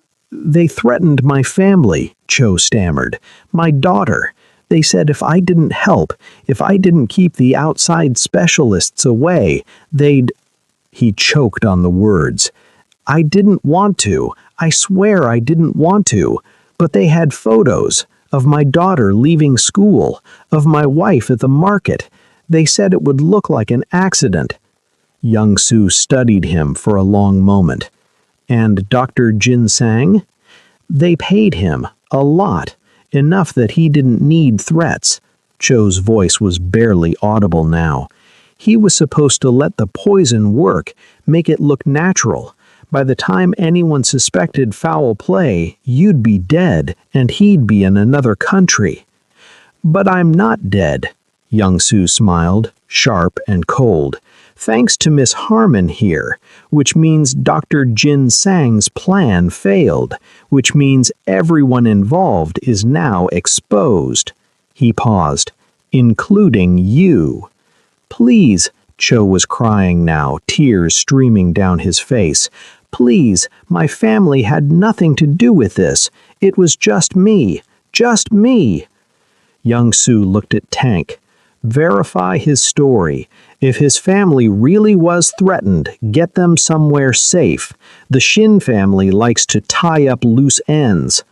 threatened my family," Cho stammered. "My daughter. They said if I didn't help, if I didn't keep the outside specialists away, they'd..." He choked on the words. "I didn't want to. I swear I didn't want to. But they had photos of my daughter leaving school, of my wife at the market. They said it would look like an accident." Young Su studied him for a long moment. "And Dr. Jin Sang?" "They paid him. A lot. Enough that he didn't need threats." Cho's voice was barely audible now. "He was supposed to let the poison work, make it look natural. By the time anyone suspected foul play, you'd be dead, and he'd be in another country." "But I'm not dead," Young Su smiled, sharp and cold. "Thanks to Miss Harmon here, which means Dr. Jin Sang's plan failed, which means everyone involved is now exposed." He paused. "Including you. Please, Cho was crying now, tears streaming down his face. "Please, my family had nothing to do with this. It was just me. Just me." Young-soo looked at Tank. Verify his story. If his family really was threatened, get them somewhere safe. The Shin family likes to tie up loose ends.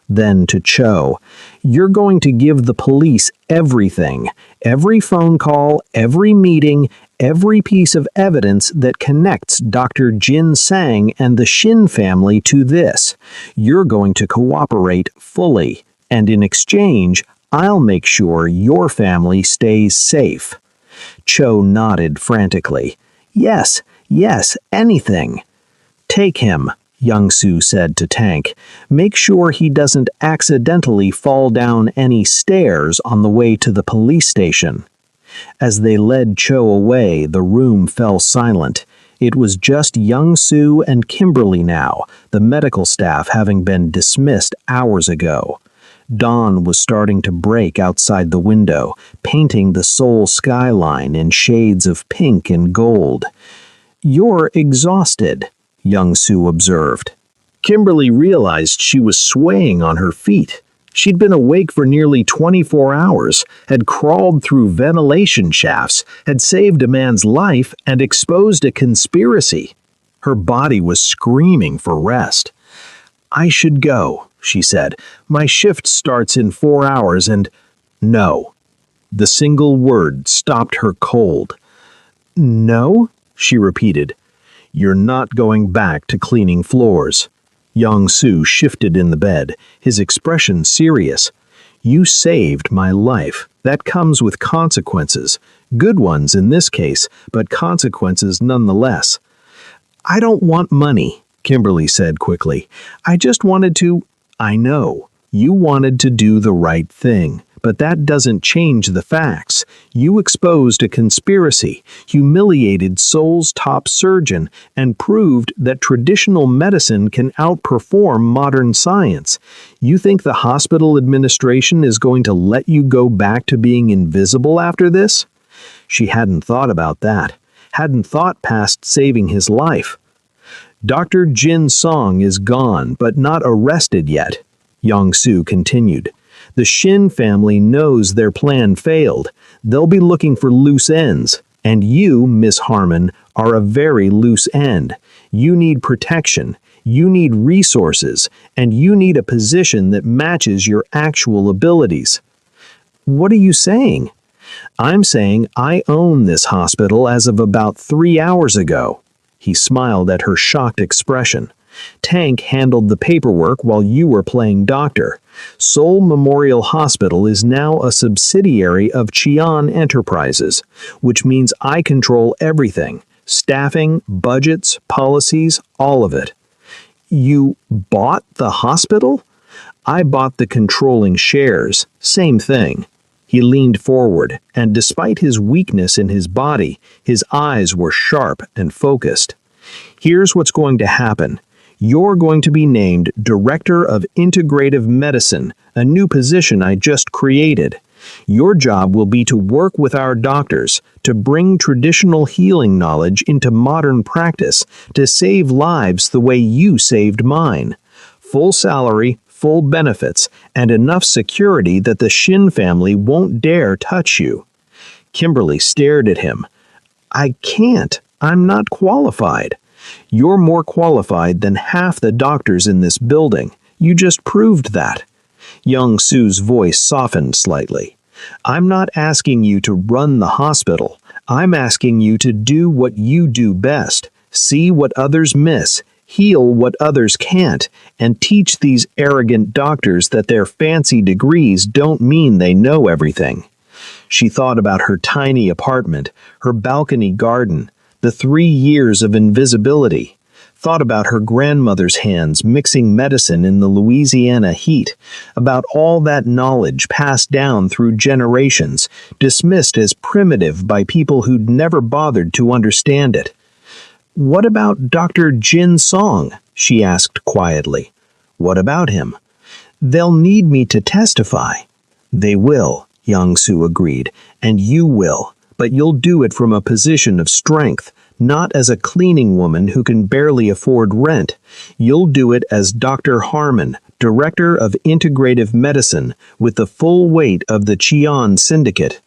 Then to Cho, "You're going to give the police everything. Every phone call, every meeting, every piece of evidence that connects Dr. Jin Sang and the Shin family to this. You're going to cooperate fully, and in exchange, I'll make sure your family stays safe." Cho nodded frantically. "Yes, yes, anything." "Take him," Young-soo said to Tank. "Make sure he doesn't accidentally fall down any stairs on the way to the police station." As they led Cho away, the room fell silent. It was just Young-soo and Kimberly now, the medical staff having been dismissed hours ago. Dawn was starting to break outside the window, painting the Seoul skyline in shades of pink and gold. "You're exhausted," Young-soo observed. Kimberly realized she was swaying on her feet. She'd been awake for nearly 24 hours, had crawled through ventilation shafts, had saved a man's life, and exposed a conspiracy. Her body was screaming for rest. "I should go," she said. "My shift starts in 4 hours and—" "No." The single word stopped her cold. "No?" she repeated. "You're not going back to cleaning floors." Young-soo shifted in the bed, his expression serious. "You saved my life. That comes with consequences. Good ones in this case, but consequences nonetheless." "I don't want money," Kimberly said quickly. "I just wanted to—" "I know. You wanted to do the right thing, but that doesn't change the facts. You exposed a conspiracy, humiliated Seoul's top surgeon, and proved that traditional medicine can outperform modern science. You think the hospital administration is going to let you go back to being invisible after this?" She hadn't thought about that, hadn't thought past saving his life. "Dr. Jin Song is gone, but not arrested yet," Young-soo continued. "The Shin family knows their plan failed. They'll be looking for loose ends. And you, Miss Harmon, are a very loose end. You need protection. You need resources. And you need a position that matches your actual abilities." "What are you saying?" "I'm saying I own this hospital as of about 3 hours ago." He smiled at her shocked expression. "Tank handled the paperwork while you were playing doctor. Seoul Memorial Hospital is now a subsidiary of Cheon Enterprises, which means I control everything. Staffing, budgets, policies, all of it." "You bought the hospital?" "I bought the controlling shares. Same thing." He leaned forward, and despite his weakness in his body, his eyes were sharp and focused. "Here's what's going to happen. You're going to be named Director of Integrative Medicine, a new position I just created. Your job will be to work with our doctors, to bring traditional healing knowledge into modern practice, to save lives the way you saved mine. Full salary, full benefits, and enough security that the Shin family won't dare touch you." Kimberly stared at him. "I can't. I'm not qualified." "You're more qualified than half the doctors in this building. You just proved that." Young-soo's voice softened slightly. "I'm not asking you to run the hospital. I'm asking you to do what you do best. See what others miss. Heal what others can't, and teach these arrogant doctors that their fancy degrees don't mean they know everything." She thought about her tiny apartment, her balcony garden, the 3 years of invisibility. Thought about her grandmother's hands mixing medicine in the Louisiana heat, about all that knowledge passed down through generations, dismissed as primitive by people who'd never bothered to understand it. "What about Dr. Jin Song?" she asked quietly. "What about him?" "They'll need me to testify." "They will," Young-soo agreed, "and you will. but you'll do it from a position of strength, not as a cleaning woman who can barely afford rent. You'll do it as Dr. Harmon, Director of Integrative Medicine, with the full weight of the Cheon Syndicate.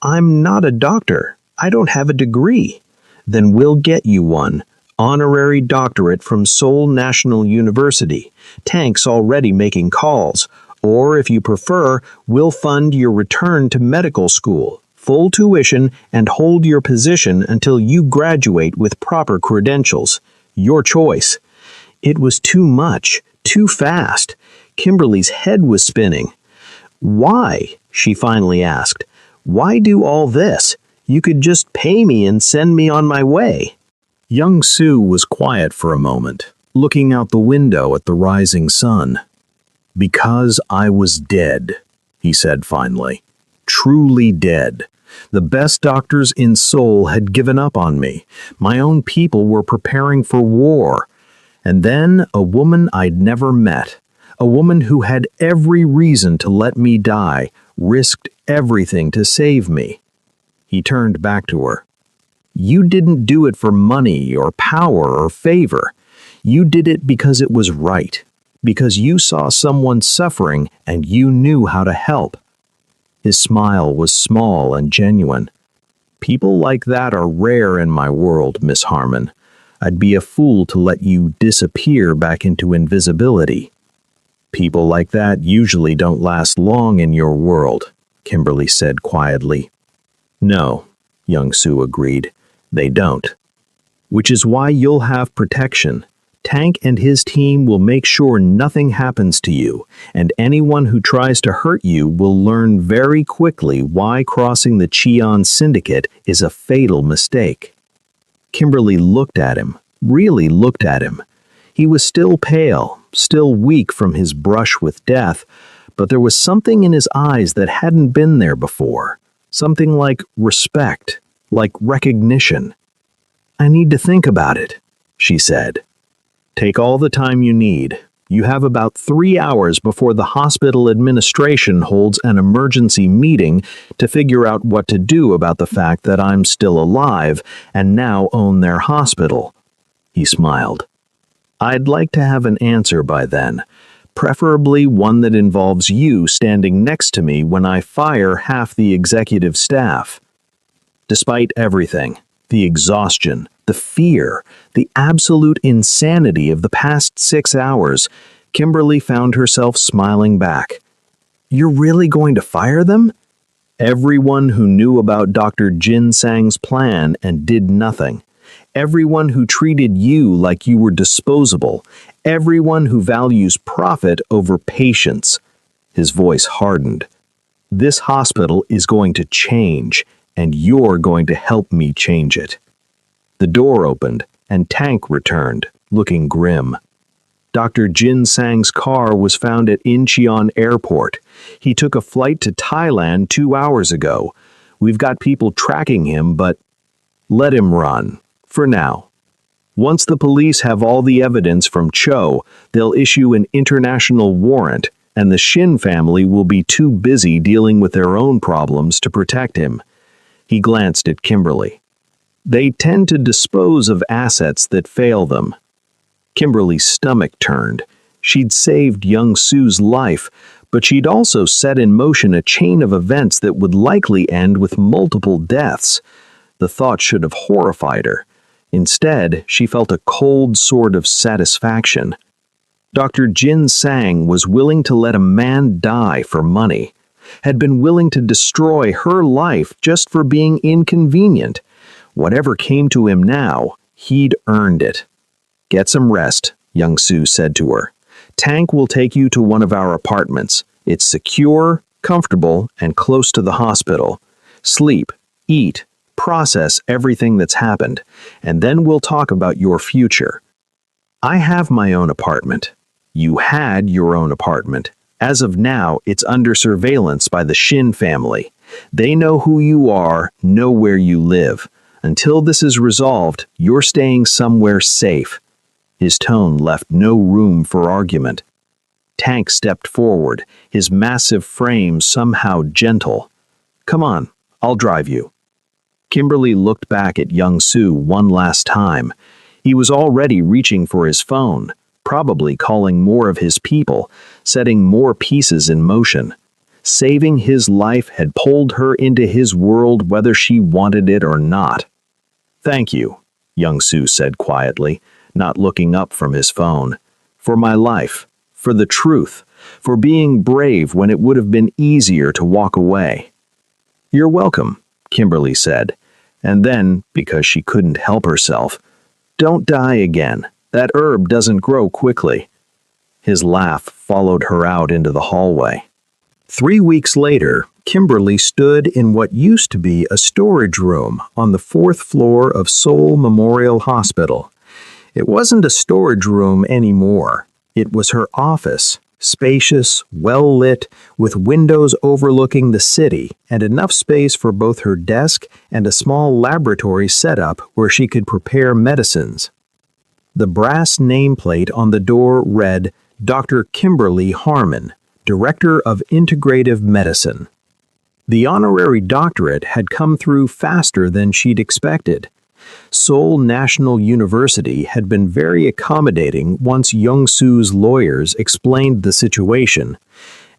I'm not a doctor. I don't have a degree. Then we'll get you one. Honorary doctorate from Seoul National University. Tank's already making calls. Or, if you prefer, we'll fund your return to medical school, full tuition, and hold your position until you graduate with proper credentials. Your choice. It was too much, too fast. Kimberly's head was spinning. Why? She finally asked. Why do all this? You could just pay me and send me on my way. Young Soo was quiet for a moment, looking out the window at the rising sun. Because I was dead, he said finally. Truly dead. The best doctors in Seoul had given up on me. My own people were preparing for war. And then a woman I'd never met, a woman who had every reason to let me die, risked everything to save me. He turned back to her. You didn't do it for money or power or favor. You did it because it was right, because you saw someone suffering and you knew how to help. His smile was small and genuine. People like that are rare in my world, Miss Harmon. I'd be a fool to let you disappear back into invisibility. People like that usually don't last long in your world, Kimberly said quietly. No, Young Soo agreed. They don't. Which is why you'll have protection. Tank and his team will make sure nothing happens to you, and anyone who tries to hurt you will learn very quickly why crossing the Cheon Syndicate is a fatal mistake. Kimberly looked at him, really looked at him. He was still pale, still weak from his brush with death, but there was something in his eyes that hadn't been there before. Something like respect, like recognition. I need to think about it, she said. Take all the time you need. You have about 3 hours before the hospital administration holds an emergency meeting to figure out what to do about the fact that I'm still alive and now own their hospital. He smiled. I'd like to have an answer by then, preferably one that involves you standing next to me when I fire half the executive staff. Despite everything, the exhaustion, the fear, the absolute insanity of the past 6 hours, Kimberly found herself smiling back. You're really going to fire them? Everyone who knew about Dr. Jin Sang's plan and did nothing. Everyone who treated you like you were disposable. Everyone who values profit over patience. His voice hardened. This hospital is going to change, and you're going to help me change it. The door opened, and Tank returned, looking grim. Dr. Jin Sang's car was found at Incheon Airport. He took a flight to Thailand 2 hours ago. We've got people tracking him, but let him run, for now. Once the police have all the evidence from Cho, they'll issue an international warrant, and the Shin family will be too busy dealing with their own problems to protect him. He glanced at Kimberly. They tend to dispose of assets that fail them. Kimberly's stomach turned. She'd saved young Soo's life, but she'd also set in motion a chain of events that would likely end with multiple deaths. The thought should have horrified her. Instead, she felt a cold sort of satisfaction. Dr. Jin Sang was willing to let a man die for money, had been willing to destroy her life just for being inconvenient. Whatever came to him now, he'd earned it. Get some rest, Young Soo said to her. Tank will take you to one of our apartments. It's secure, comfortable, and close to the hospital. Sleep, eat, process everything that's happened, and then we'll talk about your future. I have my own apartment. You had your own apartment. As of now, it's under surveillance by the Shin family. They know who you are, know where you live. Until this is resolved, you're staying somewhere safe. His tone left no room for argument. Tank stepped forward, his massive frame somehow gentle. Come on, I'll drive you. Kimberly looked back at young Sue one last time. He was already reaching for his phone, probably calling more of his people, setting more pieces in motion. Saving his life had pulled her into his world whether she wanted it or not. "Thank you," young Sue said quietly, not looking up from his phone. "For my life, for the truth, for being brave when it would have been easier to walk away." "You're welcome," Kimberly said, and then, because she couldn't help herself, "Don't die again. That herb doesn't grow quickly." His laugh followed her out into the hallway. 3 weeks later, Kimberly stood in what used to be a storage room on the 4th floor of Seoul Memorial Hospital. It wasn't a storage room anymore. It was her office, spacious, well-lit, with windows overlooking the city and enough space for both her desk and a small laboratory setup where she could prepare medicines. The brass nameplate on the door read, "Dr. Kimberly Harmon, Director of Integrative Medicine." The honorary doctorate had come through faster than she'd expected. Seoul National University had been very accommodating once Young-Soo's lawyers explained the situation,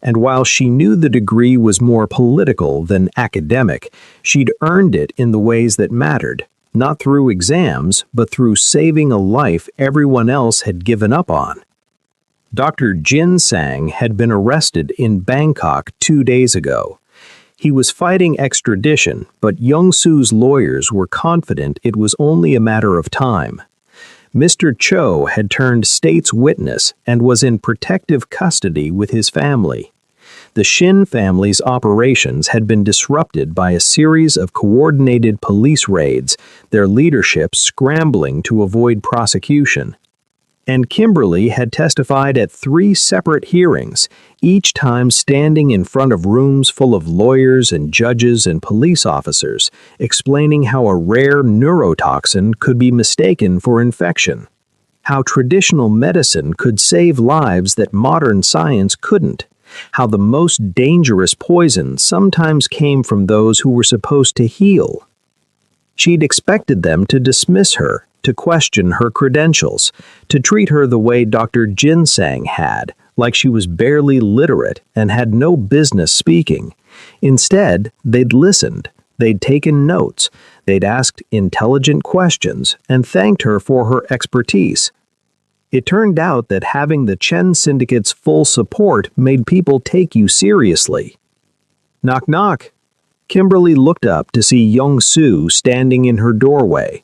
and while she knew the degree was more political than academic, she'd earned it in the ways that mattered, not through exams, but through saving a life everyone else had given up on. Dr. Jin Sang had been arrested in Bangkok 2 days ago. He was fighting extradition, but Young-Soo's lawyers were confident it was only a matter of time. Mr. Cho had turned state's witness and was in protective custody with his family. The Shin family's operations had been disrupted by a series of coordinated police raids, their leadership scrambling to avoid prosecution. And Kimberly had testified at 3 separate hearings, each time standing in front of rooms full of lawyers and judges and police officers, explaining how a rare neurotoxin could be mistaken for infection, how traditional medicine could save lives that modern science couldn't, how the most dangerous poison sometimes came from those who were supposed to heal. She'd expected them to dismiss her, to question her credentials, to treat her the way Dr. Jin Sang had, like she was barely literate and had no business speaking. Instead, they'd listened, they'd taken notes, they'd asked intelligent questions, and thanked her for her expertise. It turned out that having the Chen Syndicate's full support made people take you seriously. Knock knock. Kimberly looked up to see Young-Soo standing in her doorway.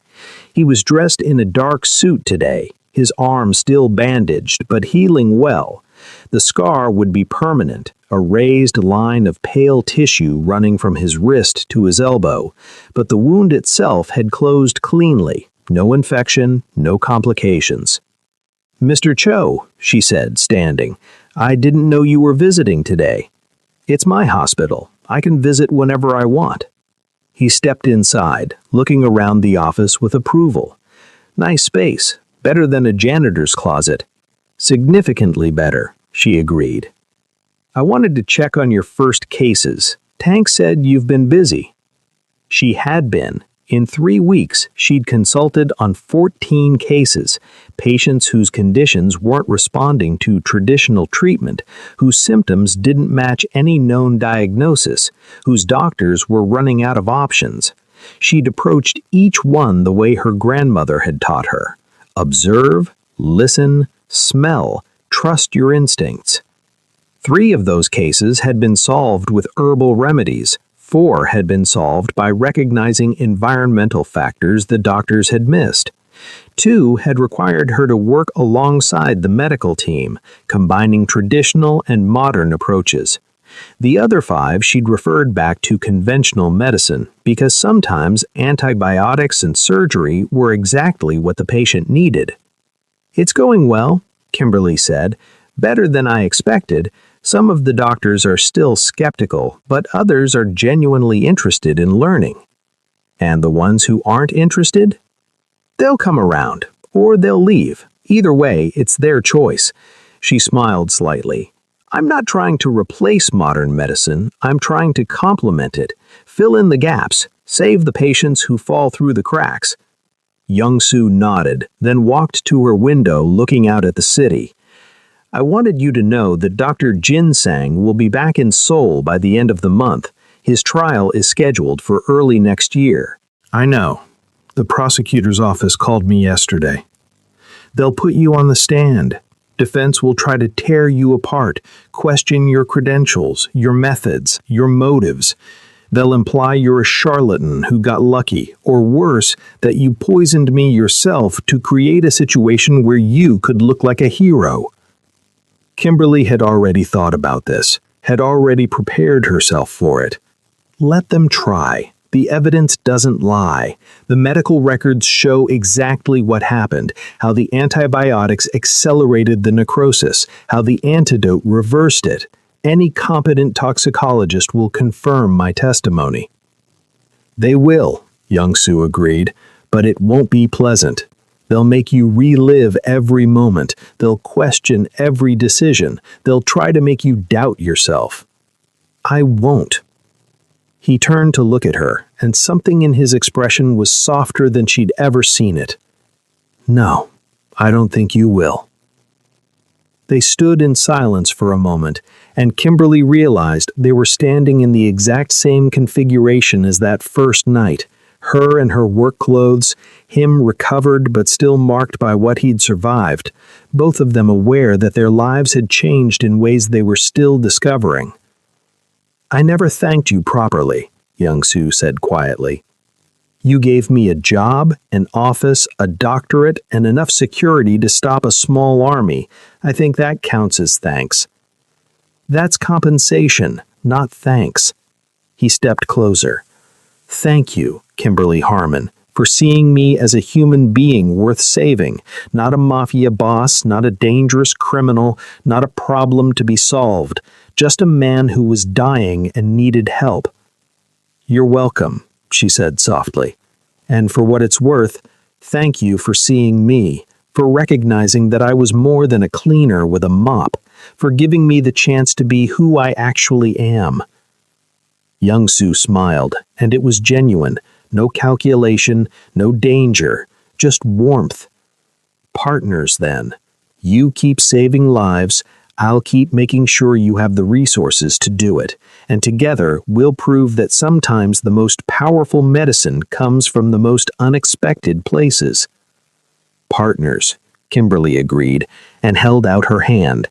He was dressed in a dark suit today, his arm still bandaged but healing well. The scar would be permanent, a raised line of pale tissue running from his wrist to his elbow, but the wound itself had closed cleanly, no infection, no complications. "Mr. Cho," she said, standing, "I didn't know you were visiting today." "It's my hospital. I can visit whenever I want." He stepped inside, looking around the office with approval. "Nice space, better than a janitor's closet." "Significantly better," she agreed. "I wanted to check on your first cases. Tank said you've been busy." She had been. In 3 weeks, she'd consulted on 14 cases, patients whose conditions weren't responding to traditional treatment, whose symptoms didn't match any known diagnosis, whose doctors were running out of options. She'd approached each one the way her grandmother had taught her. Observe, listen, smell, trust your instincts. 3 of those cases had been solved with herbal remedies. 4 had been solved by recognizing environmental factors the doctors had missed. 2 had required her to work alongside the medical team, combining traditional and modern approaches. The other 5 she'd referred back to conventional medicine because sometimes antibiotics and surgery were exactly what the patient needed. "It's going well," Kimberly said. "Better than I expected. Some of the doctors are still skeptical, but others are genuinely interested in learning." "And the ones who aren't interested?" "They'll come around, or they'll leave. Either way, it's their choice." She smiled slightly. I'm not trying to replace modern medicine, I'm trying to complement it, fill in the gaps, save the patients who fall through the cracks. Young-soo nodded, then walked to her window looking out at the city. I wanted you to know that Dr. Jin Sang will be back in Seoul by the end of the month. His trial is scheduled for early next year. I know. The prosecutor's office called me yesterday. They'll put you on the stand. Defense will try to tear you apart, question your credentials, your methods, your motives. They'll imply you're a charlatan who got lucky, or worse, that you poisoned me yourself to create a situation where you could look like a hero. Kimberly had already thought about this, had already prepared herself for it. Let them try. The evidence doesn't lie. The medical records show exactly what happened, how the antibiotics accelerated the necrosis, how the antidote reversed it. Any competent toxicologist will confirm my testimony. They will, Young-soo agreed, but it won't be pleasant. They'll make you relive every moment. They'll question every decision. They'll try to make you doubt yourself. I won't. He turned to look at her, and something in his expression was softer than she'd ever seen it. No, I don't think you will. They stood in silence for a moment, and Kimberly realized they were standing in the exact same configuration as that first night. Her in her work clothes, him recovered but still marked by what he'd survived, both of them aware that their lives had changed in ways they were still discovering. I never thanked you properly, Young-soo said quietly. You gave me a job, an office, a doctorate, and enough security to stop a small army. I think that counts as thanks. That's compensation, not thanks. He stepped closer. Thank you, Kimberly Harmon, for seeing me as a human being worth saving, not a mafia boss, not a dangerous criminal, not a problem to be solved, just a man who was dying and needed help. You're welcome, she said softly. And for what it's worth, thank you for seeing me, for recognizing that I was more than a cleaner with a mop, for giving me the chance to be who I actually am. Young-soo smiled, and it was genuine. No calculation, no danger, just warmth. Partners, then. You keep saving lives, I'll keep making sure you have the resources to do it, and together we'll prove that sometimes the most powerful medicine comes from the most unexpected places. Partners, Kimberly agreed, and held out her hand.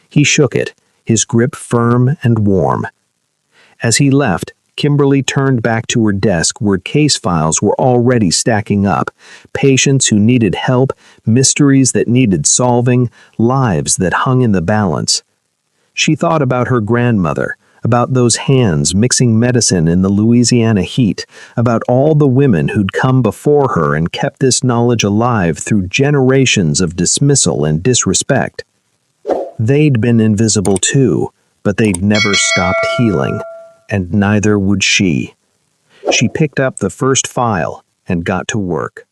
He shook it, his grip firm and warm. As he left, Kimberly turned back to her desk where case files were already stacking up, patients who needed help, mysteries that needed solving, lives that hung in the balance. She thought about her grandmother, about those hands mixing medicine in the Louisiana heat, about all the women who'd come before her and kept this knowledge alive through generations of dismissal and disrespect. They'd been invisible too, but they'd never stopped healing. And neither would she. She picked up the first file and got to work.